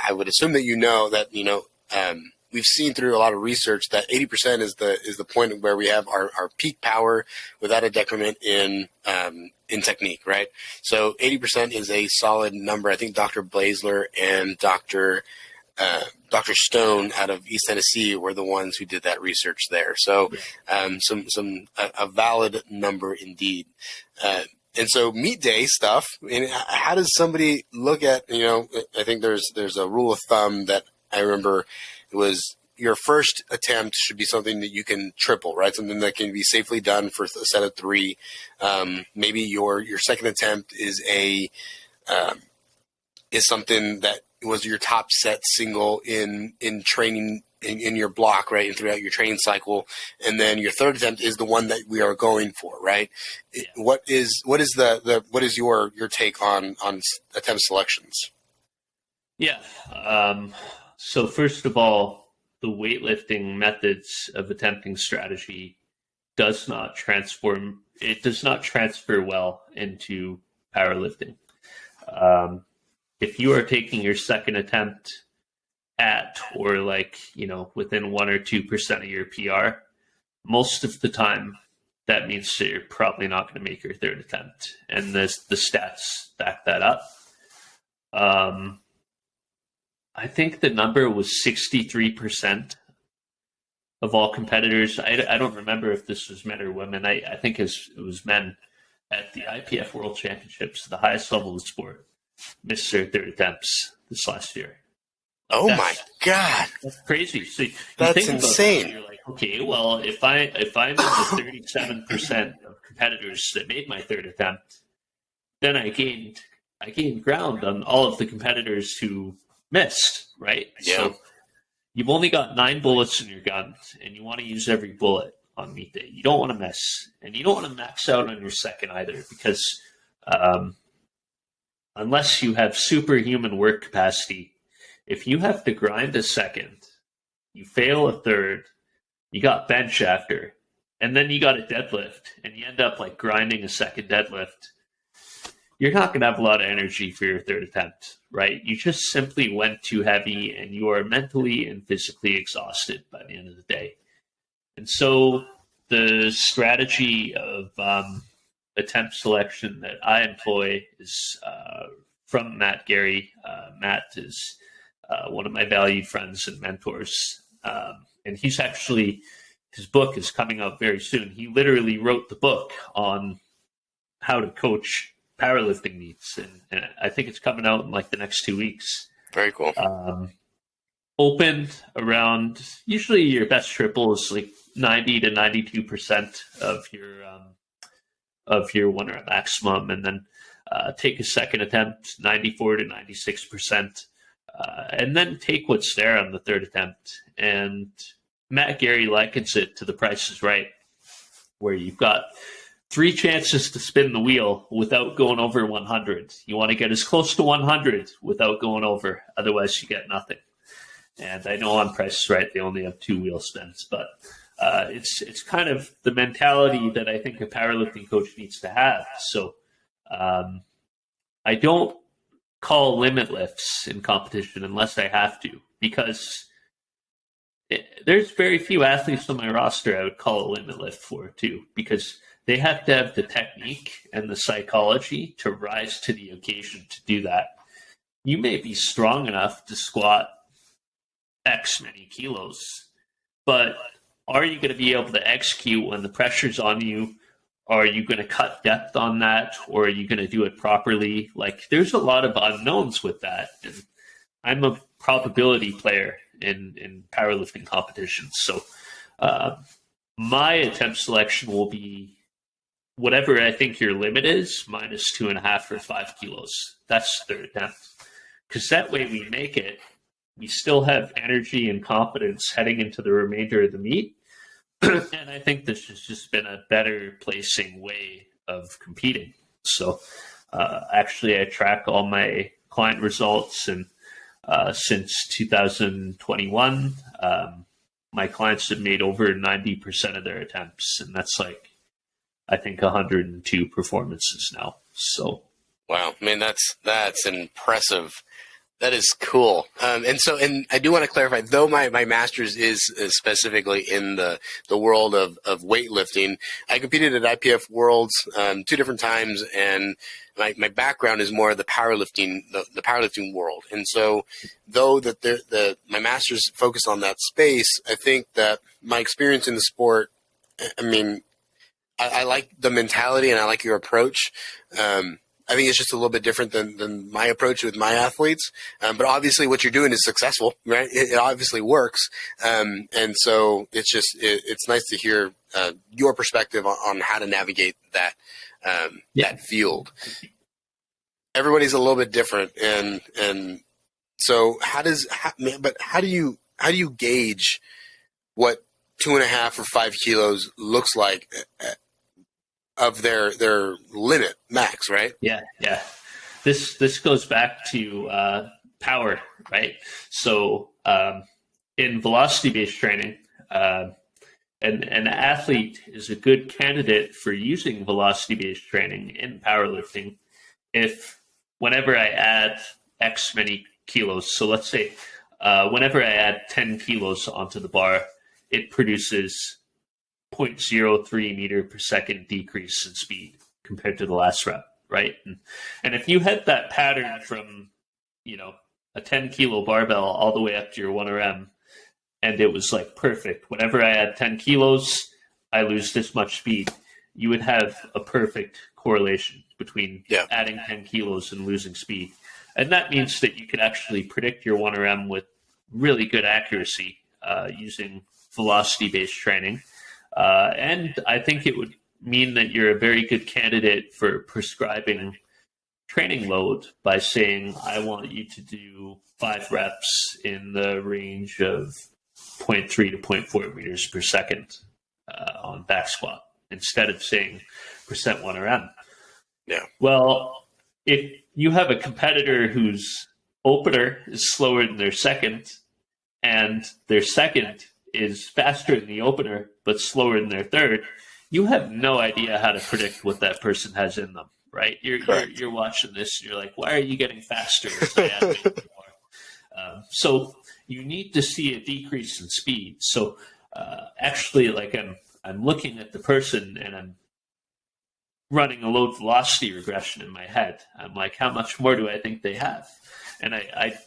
Speaker 1: I would assume that we've seen through a lot of research that 80% is the point where we have our peak power without a decrement in technique, right? So 80% is a solid number. I think Dr. Blazler and Dr. Stone out of East Tennessee were the ones who did that research there. So a valid number indeed. And so meet day stuff. And how does somebody look at, I think there's a rule of thumb that I remember. It was your first attempt should be something that you can triple, right? Something that can be safely done for a set of 3. Maybe your second attempt is something that was your top set single in training in your block, right? And throughout your training cycle. And then your third attempt is the one that we are going for, right? Yeah. What is your take on attempt selections?
Speaker 2: Yeah. So first of all, the weightlifting methods of attempting strategy does not transfer well into powerlifting. If you are taking your second attempt at or within 1 or 2% of your PR, most of the time that means that you're probably not going to make your third attempt, and the stats back that up. I think the number was 63% of all competitors. I don't remember if this was men or women. I think it was men at the IPF World Championships, the highest level of the sport, missed their third attempts this last year.
Speaker 1: My God.
Speaker 2: That's crazy. So
Speaker 1: that's insane.
Speaker 2: You're like, okay, well, if I'm in the 37% of competitors that made my third attempt, then I gained ground on all of the competitors who missed, right?
Speaker 1: Yeah.
Speaker 2: So you've only got 9 bullets in your gun, and you want to use every bullet on meet day. You don't want to miss, and you don't want to max out on your second either, because unless you have superhuman work capacity, if you have to grind a second, you fail a third, you got bench after, and then you got a deadlift, and you end up grinding a second deadlift, you're not going to have a lot of energy for your third attempt, right? You just simply went too heavy, and you are mentally and physically exhausted by the end of the day. And so the strategy of attempt selection that I employ is from Matt Gary. Matt is one of my valued friends and mentors. And his book is coming out very soon. He literally wrote the book on how to coach powerlifting meets, and I think it's coming out in the next 2 weeks.
Speaker 1: Very cool.
Speaker 2: Opened around, usually your best triple is 90 to 92% of your 1 rep maximum, and then take a second attempt 94 to 96%, and then take what's there on the third attempt. And Matt Gary likens it to The Price is Right, where you've got 3 chances to spin the wheel without going over 100. You want to get as close to 100 without going over. Otherwise, you get nothing. And I know on Price is Right, they only have 2 wheel spins, but it's kind of the mentality that I think a powerlifting coach needs to have. So I don't call limit lifts in competition unless I have to, because there's very few athletes on my roster I would call a limit lift for too, because they have to have the technique and the psychology to rise to the occasion to do that. You may be strong enough to squat X many kilos, but are you going to be able to execute when the pressure's on you? Are you going to cut depth on that, or are you going to do it properly? There's a lot of unknowns with that. And I'm a probability player in powerlifting competitions. So my attempt selection will be whatever I think your limit is, minus 2.5 or 5 kilos. That's their attempt. Because that way we make it, we still have energy and confidence heading into the remainder of the meet. And I think this has just been a better placing way of competing. So actually, I track all my client results, and since 2021, my clients have made over 90% of their attempts, and that's like, I think, 102 performances now. So,
Speaker 1: wow, man, that's impressive. That is cool. And I do want to clarify, though my master's is specifically in the world of weightlifting, I competed at IPF Worlds 2 different times, and my background is more of the powerlifting, the powerlifting world. And so, though that my master's focused on that space, I think that my experience in the sport, I mean, I like the mentality and I like your approach. I think it's just a little bit different than my approach with my athletes. But obviously what you're doing is successful, right? It obviously works. And so it's nice to hear your perspective on how to navigate that field. Everybody's a little bit different. And so how do you gauge what 2.5 or 5 kilos looks like of their limit max, right?
Speaker 2: Yeah. This goes back to power, right? So in velocity-based training, an athlete is a good candidate for using velocity-based training in powerlifting if whenever I add X many kilos, so let's say whenever I add 10 kilos onto the bar, it produces 0.03 meter per second decrease in speed compared to the last rep, right? And if you had that pattern from, a 10 kilo barbell all the way up to your 1RM, and it was like perfect. Whenever I add 10 kilos, I lose this much speed. You would have a perfect correlation between adding 10 kilos and losing speed. And that means that you could actually predict your 1RM with really good accuracy using velocity-based training. And I think it would mean that you're a very good candidate for prescribing training load by saying, I want you to do 5 reps in the range of 0.3 to 0.4 meters per second on back squat, instead of saying percent 1RM.
Speaker 1: Yeah.
Speaker 2: Well, if you have a competitor whose opener is slower than their second, and their second is faster than the opener but slower than their third, you have no idea how to predict what that person has in them, right? You're watching this and you're like, why are you getting faster as I add weight more? So you need to see a decrease in speed. So actually, like I'm looking at the person and I'm running a load velocity regression in my head. I'm like, how much more do I think they have? And I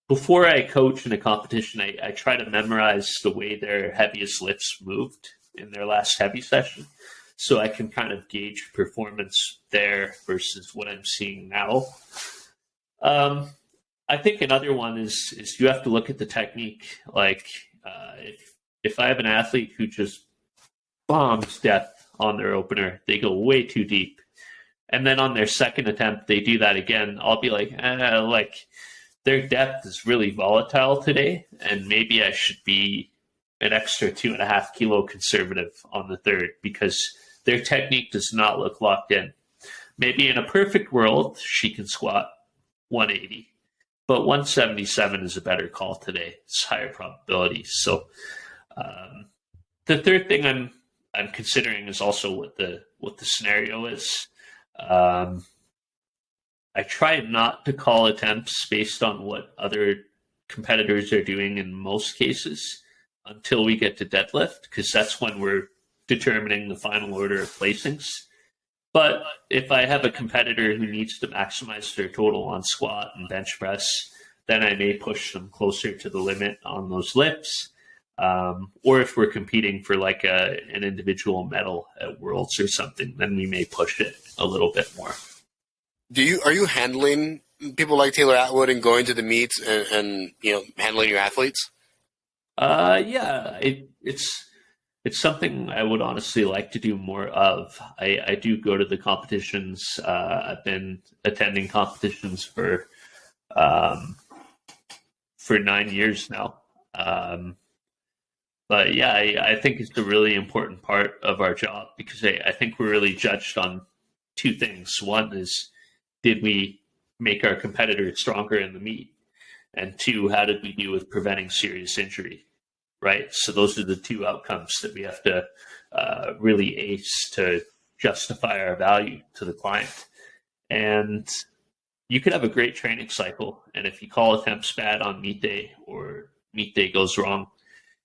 Speaker 2: before I coach in a competition, I try to memorize the way their heaviest lifts moved in their last heavy session, so I can kind of gauge performance there versus what I'm seeing now. I think another one is you have to look at the technique. Like if I have an athlete who just bombs depth on their opener, they go way too deep, and then on their second attempt they do that again, I'll be like, their depth is really volatile today, and maybe I should be an extra 2.5 kilo conservative on the third because their technique does not look locked in. Maybe in a perfect world, she can squat 180, but 177 is a better call today. It's higher probability. So the third thing I'm considering is also what the scenario is. I try not to call attempts based on what other competitors are doing in most cases until we get to deadlift, because that's when we're determining the final order of placings. But if I have a competitor who needs to maximize their total on squat and bench press, then I may push them closer to the limit on those lifts. Or if we're competing for like an individual medal at Worlds or something, then we may push it a little bit more.
Speaker 1: Are you handling people like Taylor Atwood and going to the meets and handling your athletes?
Speaker 2: Yeah, it's It's something I would honestly like to do more of. I do go to the competitions. I've been attending competitions um, for 9 years now. But yeah, I think it's a really important part of our job because I think we're really judged on two things. One is, did we make our competitors stronger in the meet? And two, how did we do with preventing serious injury? Right? So those are the two outcomes that we have to really ace to justify our value to the client. And you could have a great training cycle, and if you call attempts bad on meet day or meet day goes wrong,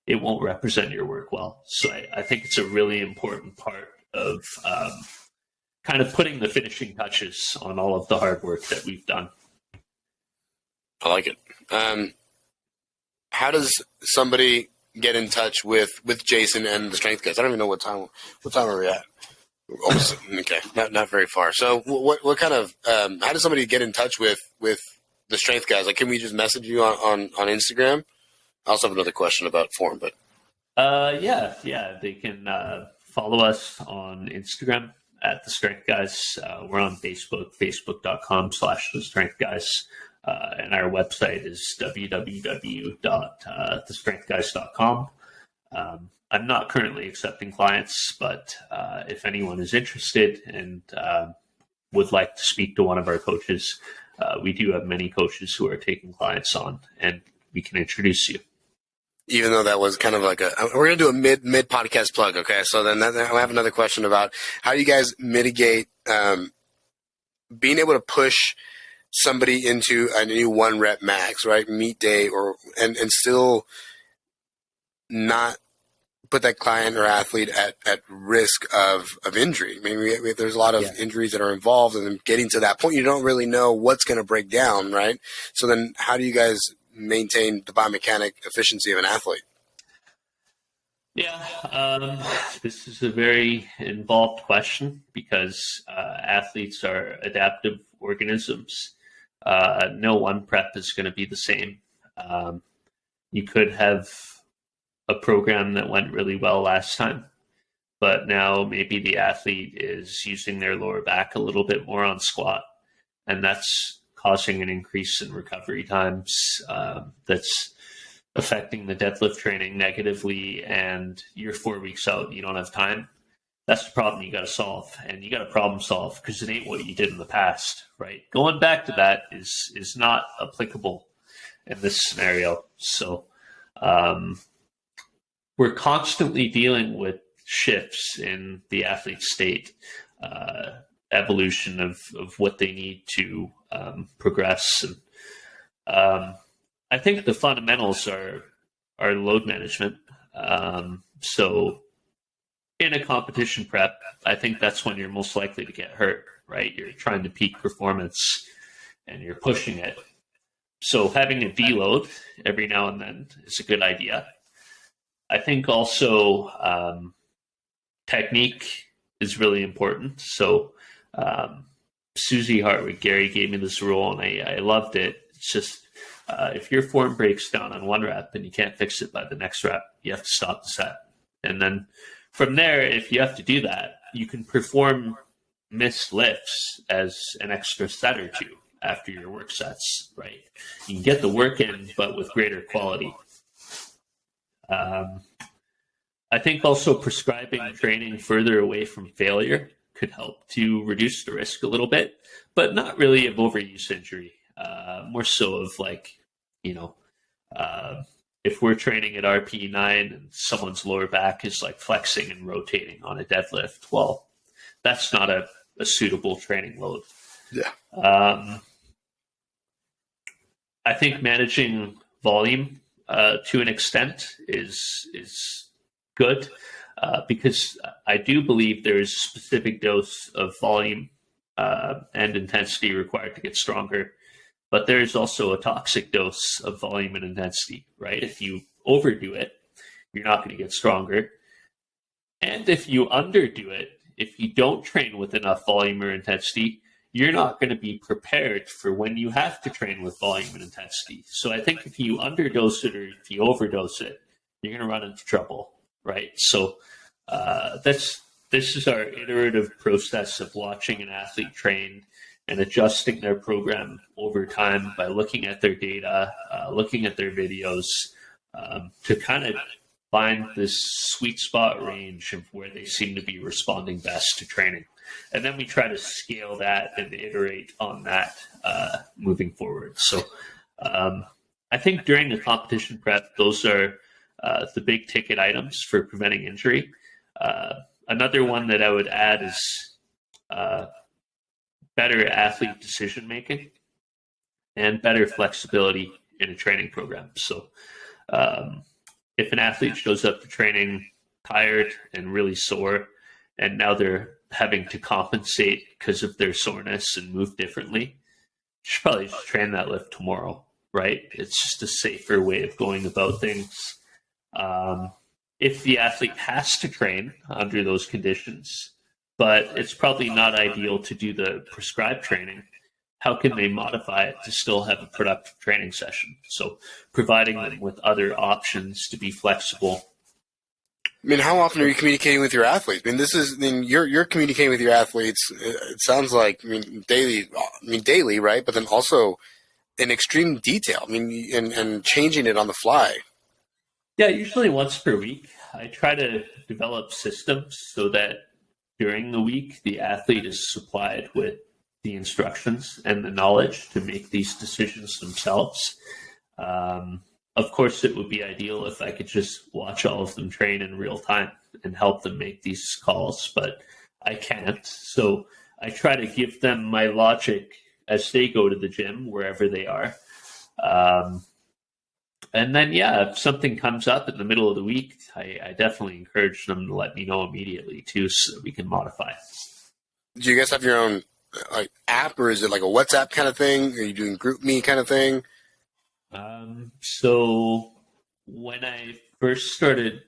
Speaker 2: it won't represent your work well. So I think it's a really important part of kind of putting the finishing touches on all of the hard work that we've done.
Speaker 1: I like it. How does somebody get in touch with Jason and the strength guys? I don't even know what time are we at. Almost, okay, not very far. So what kind of how does somebody get in touch with the strength guys? Like, can we just message you on Instagram? I also have another question about form, but
Speaker 2: yeah, they can follow us on Instagram at the Strength Guys. We're on Facebook, facebook.com/the Strength Guys, and our website is www.thestrengthguys.com. I'm not currently accepting clients, but if anyone is interested and would like to speak to one of our coaches, we do have many coaches who are taking clients on, and we can introduce you.
Speaker 1: Even though that was kind of like we're going to do a mid podcast plug. Okay. So then I have another question about how you guys mitigate being able to push somebody into a new 1 rep max, right? Meet day and still not put that client or athlete at risk of injury. I mean, there's a lot of injuries that are involved, and then getting to that point, you don't really know what's going to break down, right? So then how do you guys maintain the biomechanic efficiency of an athlete?
Speaker 2: Yeah, this is a very involved question because athletes are adaptive organisms. No one prep is going to be the same. You could have a program that went really well last time, but now maybe the athlete is using their lower back a little bit more on squat, and that's causing an increase in recovery times that's affecting the deadlift training negatively, and you're 4 weeks out, you don't have time. That's the problem you got to solve, and you got to problem solve because it ain't what you did in the past, right? Going back to that is not applicable in this scenario. So we're constantly dealing with shifts in the athlete's state, evolution of what they need to progress. And I think the fundamentals are load management. So in a competition prep, I think that's when you're most likely to get hurt, right? You're trying to peak performance and you're pushing it. So having a deload every now and then is a good idea. I think also technique is really important. So Susie Hartwig, Gary gave me this rule, and I loved it. It's just if your form breaks down on 1 rep and you can't fix it by the next rep, you have to stop the set. And then from there, if you have to do that, you can perform missed lifts as an extra set or two after your work sets, right? You can get the work in, but with greater quality. I think also prescribing training further away from failure could help to reduce the risk a little bit, but not really of overuse injury. More so of like, if we're training at RP9 and someone's lower back is like flexing and rotating on a deadlift, well, that's not a suitable training load.
Speaker 1: Yeah.
Speaker 2: I think managing volume to an extent is good because I do believe there is a specific dose of volume and intensity required to get stronger, but there is also a toxic dose of volume and intensity, right? If you overdo it, you're not going to get stronger. And if you underdo it, if you don't train with enough volume or intensity, you're not going to be prepared for when you have to train with volume and intensity. So I think if you underdose it or if you overdose it, you're going to run into trouble, right? So this is our iterative process of watching an athlete train and adjusting their program over time by looking at their data, looking at their videos, to kind of find this sweet spot range of where they seem to be responding best to training. And then we try to scale that and iterate on that moving forward. So I think during the competition prep, those are the big ticket items for preventing injury. Another one that I would add is better athlete decision making and better flexibility in a training program. So if an athlete shows up to training tired and really sore, and now they're having to compensate because of their soreness and move differently, you should probably just train that lift tomorrow, right? It's just a safer way of going about things. If the athlete has to train under those conditions, but it's probably not ideal to do the prescribed training, how can they modify it to still have a productive training session? So providing them with other options to be flexible.
Speaker 1: I mean, how often are you communicating with your athletes? I mean, you're communicating with your athletes. It sounds like, daily, right? But then also in extreme detail. I mean, and changing it on the fly.
Speaker 2: Yeah, usually once per week. I try to develop systems so that during the week, the athlete is supplied with the instructions and the knowledge to make these decisions themselves. Of course, it would be ideal if I could just watch all of them train in real time and help them make these calls, but I can't. So I try to give them my logic as they go to the gym, wherever they are. And then, if something comes up in the middle of the week, I definitely encourage them to let me know immediately, too, so that we can modify.
Speaker 1: Do you guys have your own app, or is it like a WhatsApp kind of thing? Are you doing GroupMe kind of thing?
Speaker 2: So when I first started,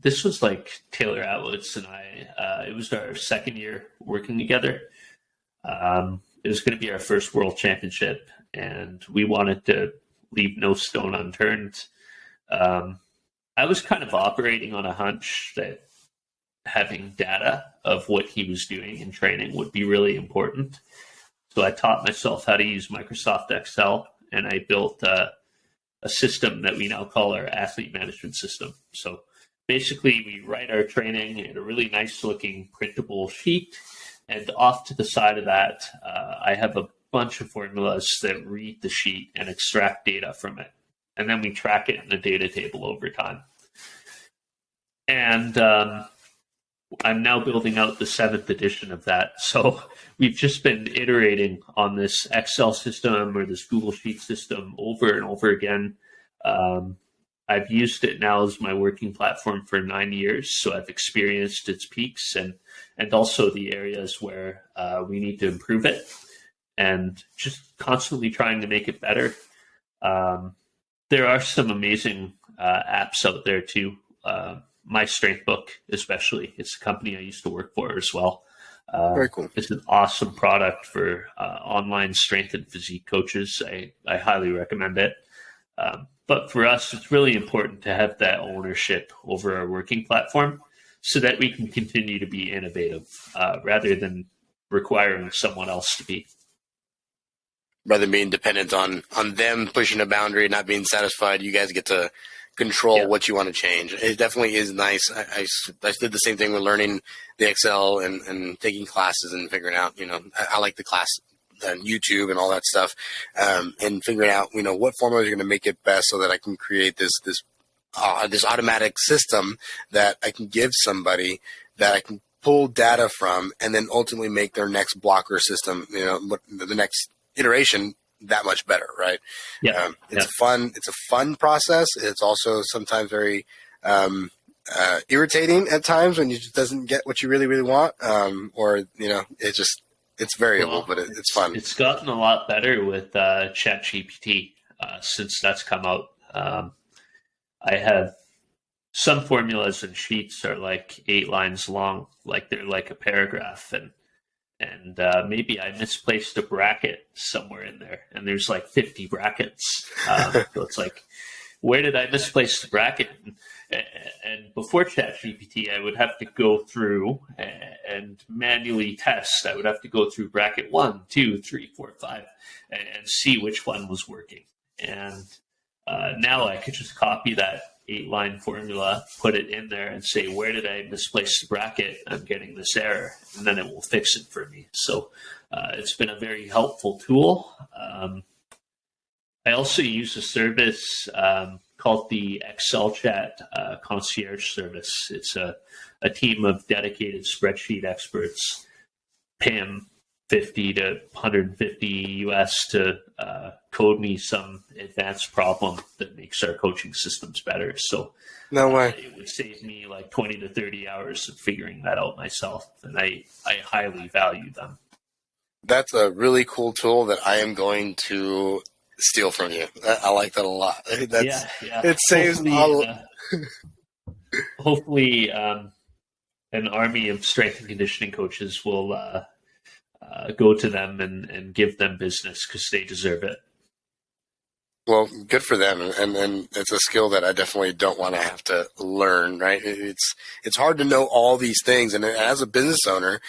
Speaker 2: this was like Taylor Atwoods and I, it was our second year working together. It was going to be our first world championship, and we wanted to leave no stone unturned. I was kind of operating on a hunch that having data of what he was doing in training would be really important. So I taught myself how to use Microsoft Excel, and I built a system that we now call our athlete management system. So basically, we write our training in a really nice looking printable sheet, and off to the side of that, I have a bunch of formulas that read the sheet and extract data from it. And then we track it in a data table over time. And I'm now building out the 7th edition of that. So we've just been iterating on this Excel system or this Google Sheet system over and over again. I've used it now as my working platform for 9 years. So I've experienced its peaks and also the areas where we need to improve it, and just constantly trying to make it better. There are some amazing apps out there too. My Strength Book, especially, it's a company I used to work for as well.
Speaker 1: Very cool.
Speaker 2: It's an awesome product for online strength and physique coaches. I highly recommend it. But for us, it's really important to have that ownership over our working platform so that we can continue to be innovative rather than requiring someone else to be.
Speaker 1: Rather than being dependent on them pushing a boundary and not being satisfied, you guys get to control what you want to change. It definitely is nice. I did the same thing with learning the Excel and taking classes and figuring out, I like the class on YouTube and all that stuff, and figuring out, what formulas are going to make it best so that I can create this automatic system that I can give somebody that I can pull data from and then ultimately make their next blocker system, the next iteration that much better, right?
Speaker 2: Yeah.
Speaker 1: It's a fun process. It's also sometimes very irritating at times when you just doesn't get what you really, really want. It's variable, but it's fun.
Speaker 2: It's gotten a lot better with ChatGPT since that's come out. I have some formulas and sheets are like 8 lines long, like they're like a paragraph, and maybe I misplaced a bracket somewhere in there, and there's like 50 brackets. So it's like, where did I misplace the bracket? And before ChatGPT, I would have to go through and manually test. I would have to go through bracket 1, 2, 3, 4, 5, and see which one was working. And now I could just copy that 8-line formula, put it in there, and say, where did I misplace the bracket? I'm getting this error, and then it will fix it for me. So it's been a very helpful tool. I also use a service called the Excel Chat Concierge Service. It's a team of dedicated spreadsheet experts. Pay them 50 to 150 US to code me some advanced problem that makes our coaching systems better. So
Speaker 3: no way.
Speaker 2: It would save me like 20 to 30 hours of figuring that out myself, and I highly value them.
Speaker 3: That's a really cool tool that I am going to steal from you. I like that a lot.
Speaker 2: Yeah.
Speaker 3: It saves
Speaker 2: hopefully an army of strength and conditioning coaches will go to them and give them business because they deserve it.
Speaker 3: Well, good for them, and it's a skill that I definitely don't want to have to learn. Right? It's hard to know all these things, and as a business owner,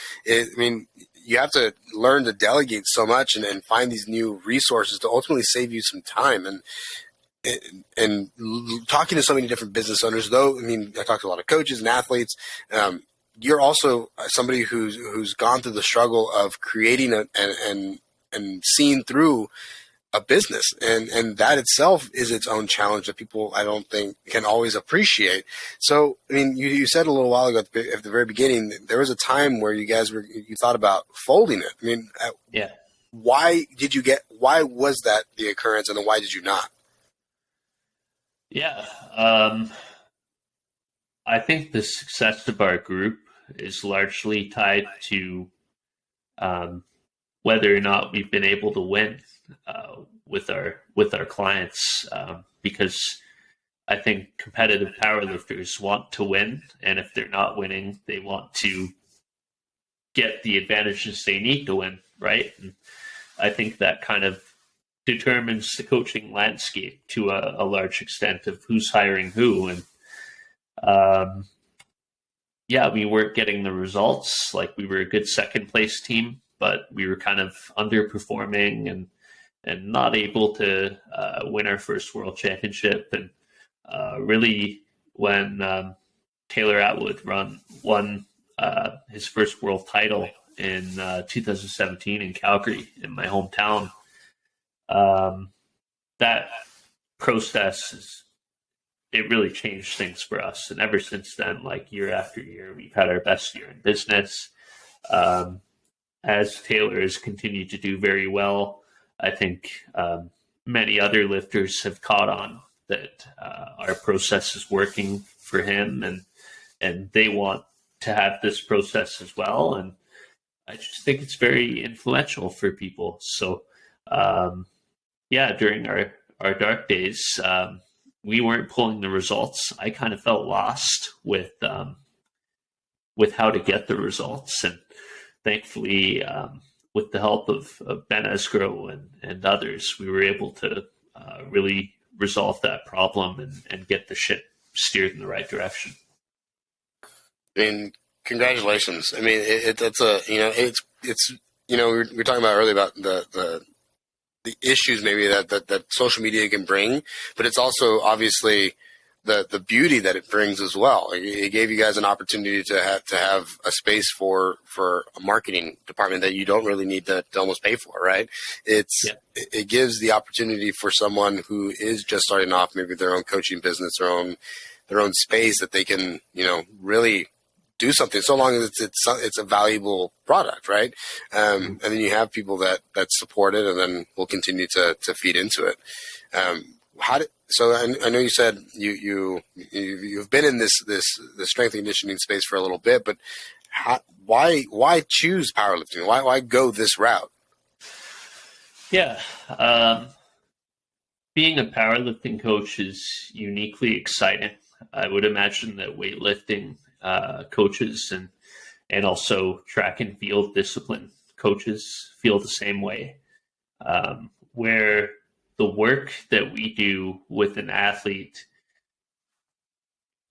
Speaker 3: you have to learn to delegate so much and find these new resources to ultimately save you some time. And talking to so many different business owners, though, I talk to a lot of coaches and athletes. You're also somebody who's gone through the struggle of creating and seeing through a business, and that itself is its own challenge that people, I don't think, can always appreciate. So, you said a little while ago at the very beginning, there was a time where you thought about folding it.
Speaker 2: Yeah.
Speaker 3: Why was that the occurrence, and then why did you not?
Speaker 2: Yeah. I think the success of our group is largely tied to whether or not we've been able to win with our clients, because I think competitive powerlifters want to win, and if they're not winning, they want to get the advantages they need to win, right? And I think that kind of determines the coaching landscape to a large extent of who's hiring who. And we weren't getting the results. Like, we were a good second place team, but we were kind of underperforming and not able to win our first world championship. And really, when Taylor Atwood won his first world title in 2017 in Calgary, in my hometown, that process it really changed things for us. And ever since then, like year after year, we've had our best year in business. As Taylor has continued to do very well, I think many other lifters have caught on that our process is working for him, and they want to have this process as well. And I just think it's very influential for people. So, during our dark days, we weren't pulling the results. I kind of felt lost with how to get the results. And thankfully, with the help of Ben Esgro and others, we were able to really resolve that problem and get the ship steered in the right direction.
Speaker 3: Congratulations. We were talking about earlier about the issues maybe that social media can bring, but it's also obviously the beauty that it brings as well. It gave you guys an opportunity to have a space for a marketing department that you don't really need to almost pay for, right? It gives the opportunity for someone who is just starting off, maybe their own coaching business, their own space, that they can, really do something, so long as it's a valuable product, right? And then you have people that support it, and then will continue to feed into it. So I know you said you've been in the strength and conditioning space for a little bit, but why choose powerlifting? Why go this route?
Speaker 2: Yeah, being a powerlifting coach is uniquely exciting. I would imagine that weightlifting coaches and also track and field discipline coaches feel the same way, where the work that we do with an athlete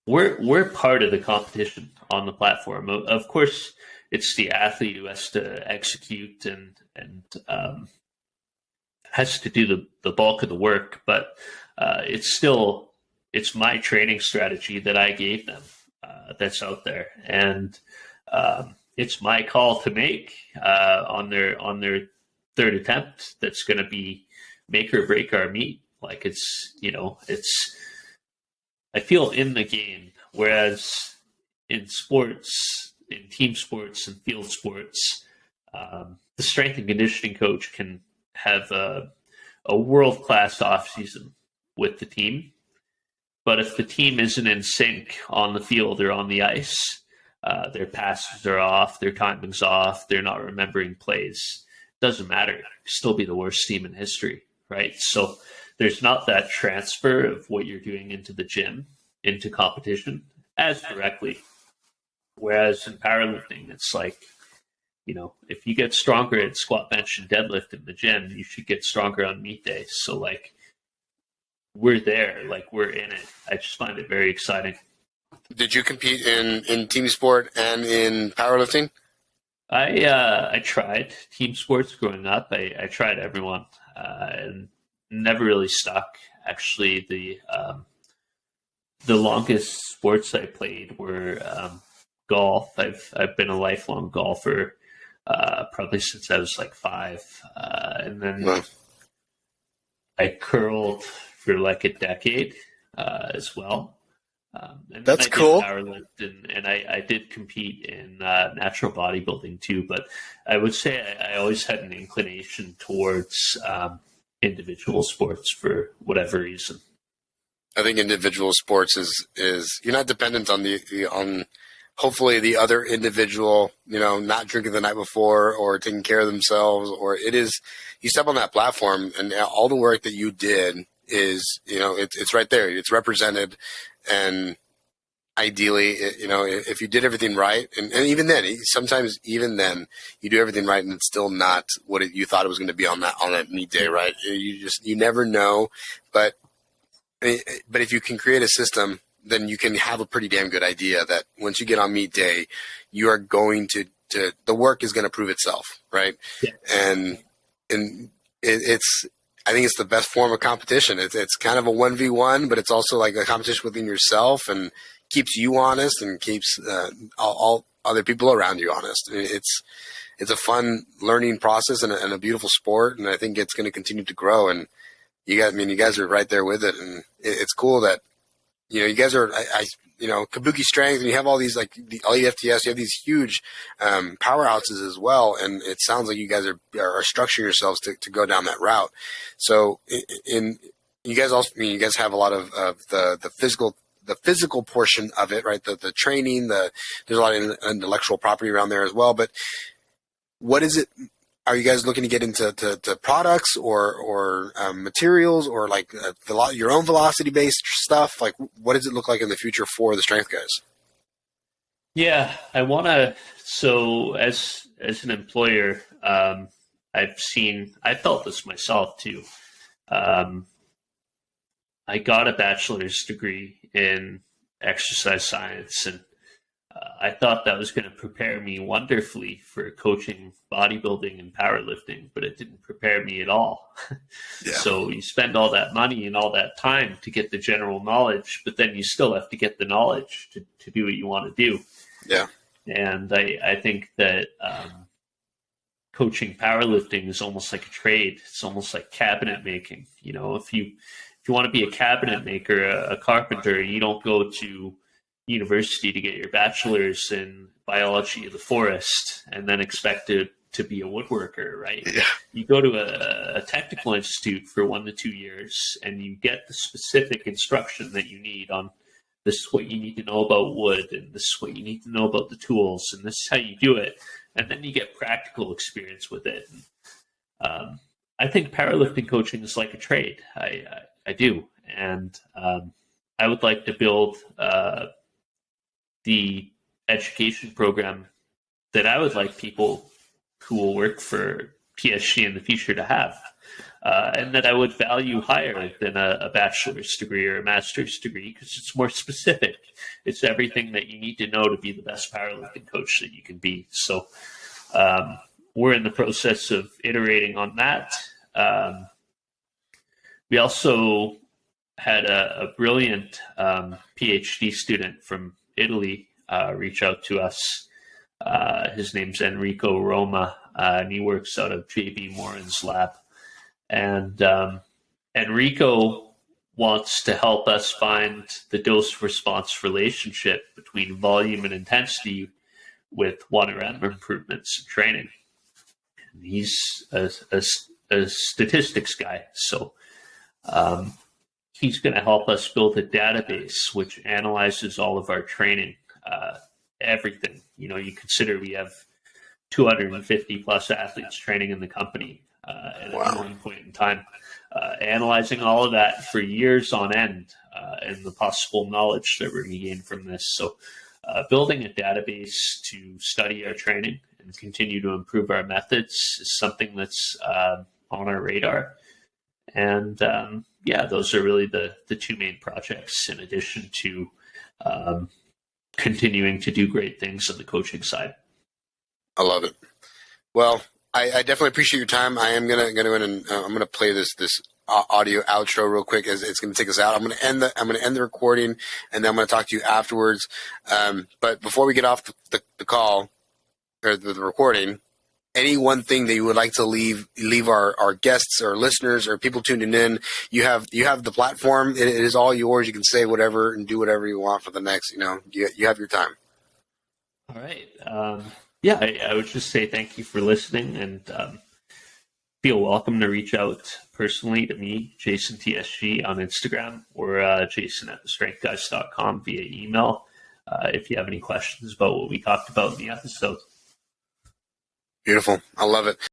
Speaker 2: we're part of the competition on the platform. Of course, it's the athlete who has to execute and has to do the bulk of the work, but it's my training strategy that I gave them that's out there, and it's my call to make on their third attempt. That's going to be make or break our meet. Like it's I feel in the game, whereas in sports, in team sports and field sports, the strength and conditioning coach can have a world-class off-season with the team. But if the team isn't in sync on the field or on the ice, their passes are off, their timing's off, they're not remembering plays, doesn't matter. Still be the worst team in history, right? So there's not that transfer of what you're doing into the gym, into competition as directly. Whereas in powerlifting, it's like, if you get stronger at squat, bench, and deadlift in the gym, you should get stronger on meet day. So like, we're there, like we're in it. I just find it very exciting.
Speaker 1: Did you compete in team sport and in powerlifting?
Speaker 2: I tried team sports growing up. I tried everyone and never really stuck. Actually, the longest sports I played were golf. I've been a lifelong golfer probably since I was like 5, and then I curled for like a decade as well. And
Speaker 1: that's
Speaker 2: then I
Speaker 1: cool.
Speaker 2: did powerlift and I did compete in natural bodybuilding too. But I would say I always had an inclination towards individual sports for whatever reason.
Speaker 1: I think individual sports is you're not dependent on on hopefully the other individual, not drinking the night before or taking care of themselves, or it is you step on that platform and all the work that you did is, it's right there. It's represented. And ideally, if you did everything right, and even then, sometimes even then you do everything right and it's still not what you thought it was going to be on that meet day, right? You never know. But if you can create a system, then you can have a pretty damn good idea that once you get on meet day, you are going to the work is going to prove itself, right? Yeah. And I think it's the best form of competition. It's kind of a 1v1, but it's also like a competition within yourself and keeps you honest and keeps all other people around you honest. It's a fun learning process and a beautiful sport, and I think it's going to continue to grow. And you guys are right there with it, and it's cool that you guys are Kabuki strength, and you have all these like the LEFTS, you have these huge powerhouses as well, and it sounds like you guys are structuring yourselves to go down that route. So you guys have a lot of the physical portion of it, right? The training, there's a lot of intellectual property around there as well. But what is it? Are you guys looking to get into to products or materials or like your own velocity based stuff? Like, what does it look like in the future for the strength guys?
Speaker 2: Yeah, I want to. So as an employer, I felt this myself too. I got a bachelor's degree in exercise science, and I thought that was going to prepare me wonderfully for coaching bodybuilding and powerlifting, but it didn't prepare me at all. Yeah. So you spend all that money and all that time to get the general knowledge, but then you still have to get the knowledge to do what you want to do. Yeah. And I think that coaching powerlifting is almost like a trade. It's almost like cabinet making. If you want to be a cabinet maker, a carpenter, you don't go to university to get your bachelor's in biology of the forest and then expect to be a woodworker, right? Yeah. You go to a technical institute for 1 to 2 years and you get the specific instruction that you need on this is what you need to know about wood and this is what you need to know about the tools and this is how you do it. And then you get practical experience with it. I think powerlifting coaching is like a trade. I do. And I would like to build the education program that I would like people who will work for PSG in the future to have. and that I would value higher than a bachelor's degree or a master's degree because it's more specific. It's everything that you need to know to be the best powerlifting coach that you can be. So we're in the process of iterating on that. We also had a brilliant PhD student from Italy reach out to us. His name's Enrico Roma, and he works out of JB Morin's lab. And Enrico wants to help us find the dose-response relationship between volume and intensity with 1RM improvements in training. And he's a statistics guy, so he's going to help us build a database which analyzes all of our training, everything. You know, you consider we have 250 plus athletes training in the company at one point in time, analyzing all of that for years on end, and the possible knowledge that we're going to gain from this. So building a database to study our training and continue to improve our methods is something that's on our radar. And those are really the two main projects, in addition to continuing to do great things on the coaching side.
Speaker 1: I love it. Well, I definitely appreciate your time. I am gonna go in and I'm gonna play this audio outro real quick, as it's gonna take us out. I'm gonna end the recording, and then I'm gonna talk to you afterwards. But before we get off the call or the recording, any one thing that you would like to leave our guests or listeners or people tuning in, you have the platform. It is all yours. You can say whatever and do whatever you want for the next. You have your time.
Speaker 2: All right. I would just say thank you for listening, and feel welcome to reach out personally to me, Jason TSG, on Instagram, or jason@thestrengthguys.com via email if you have any questions about what we talked about in the episode.
Speaker 1: Beautiful. I love it.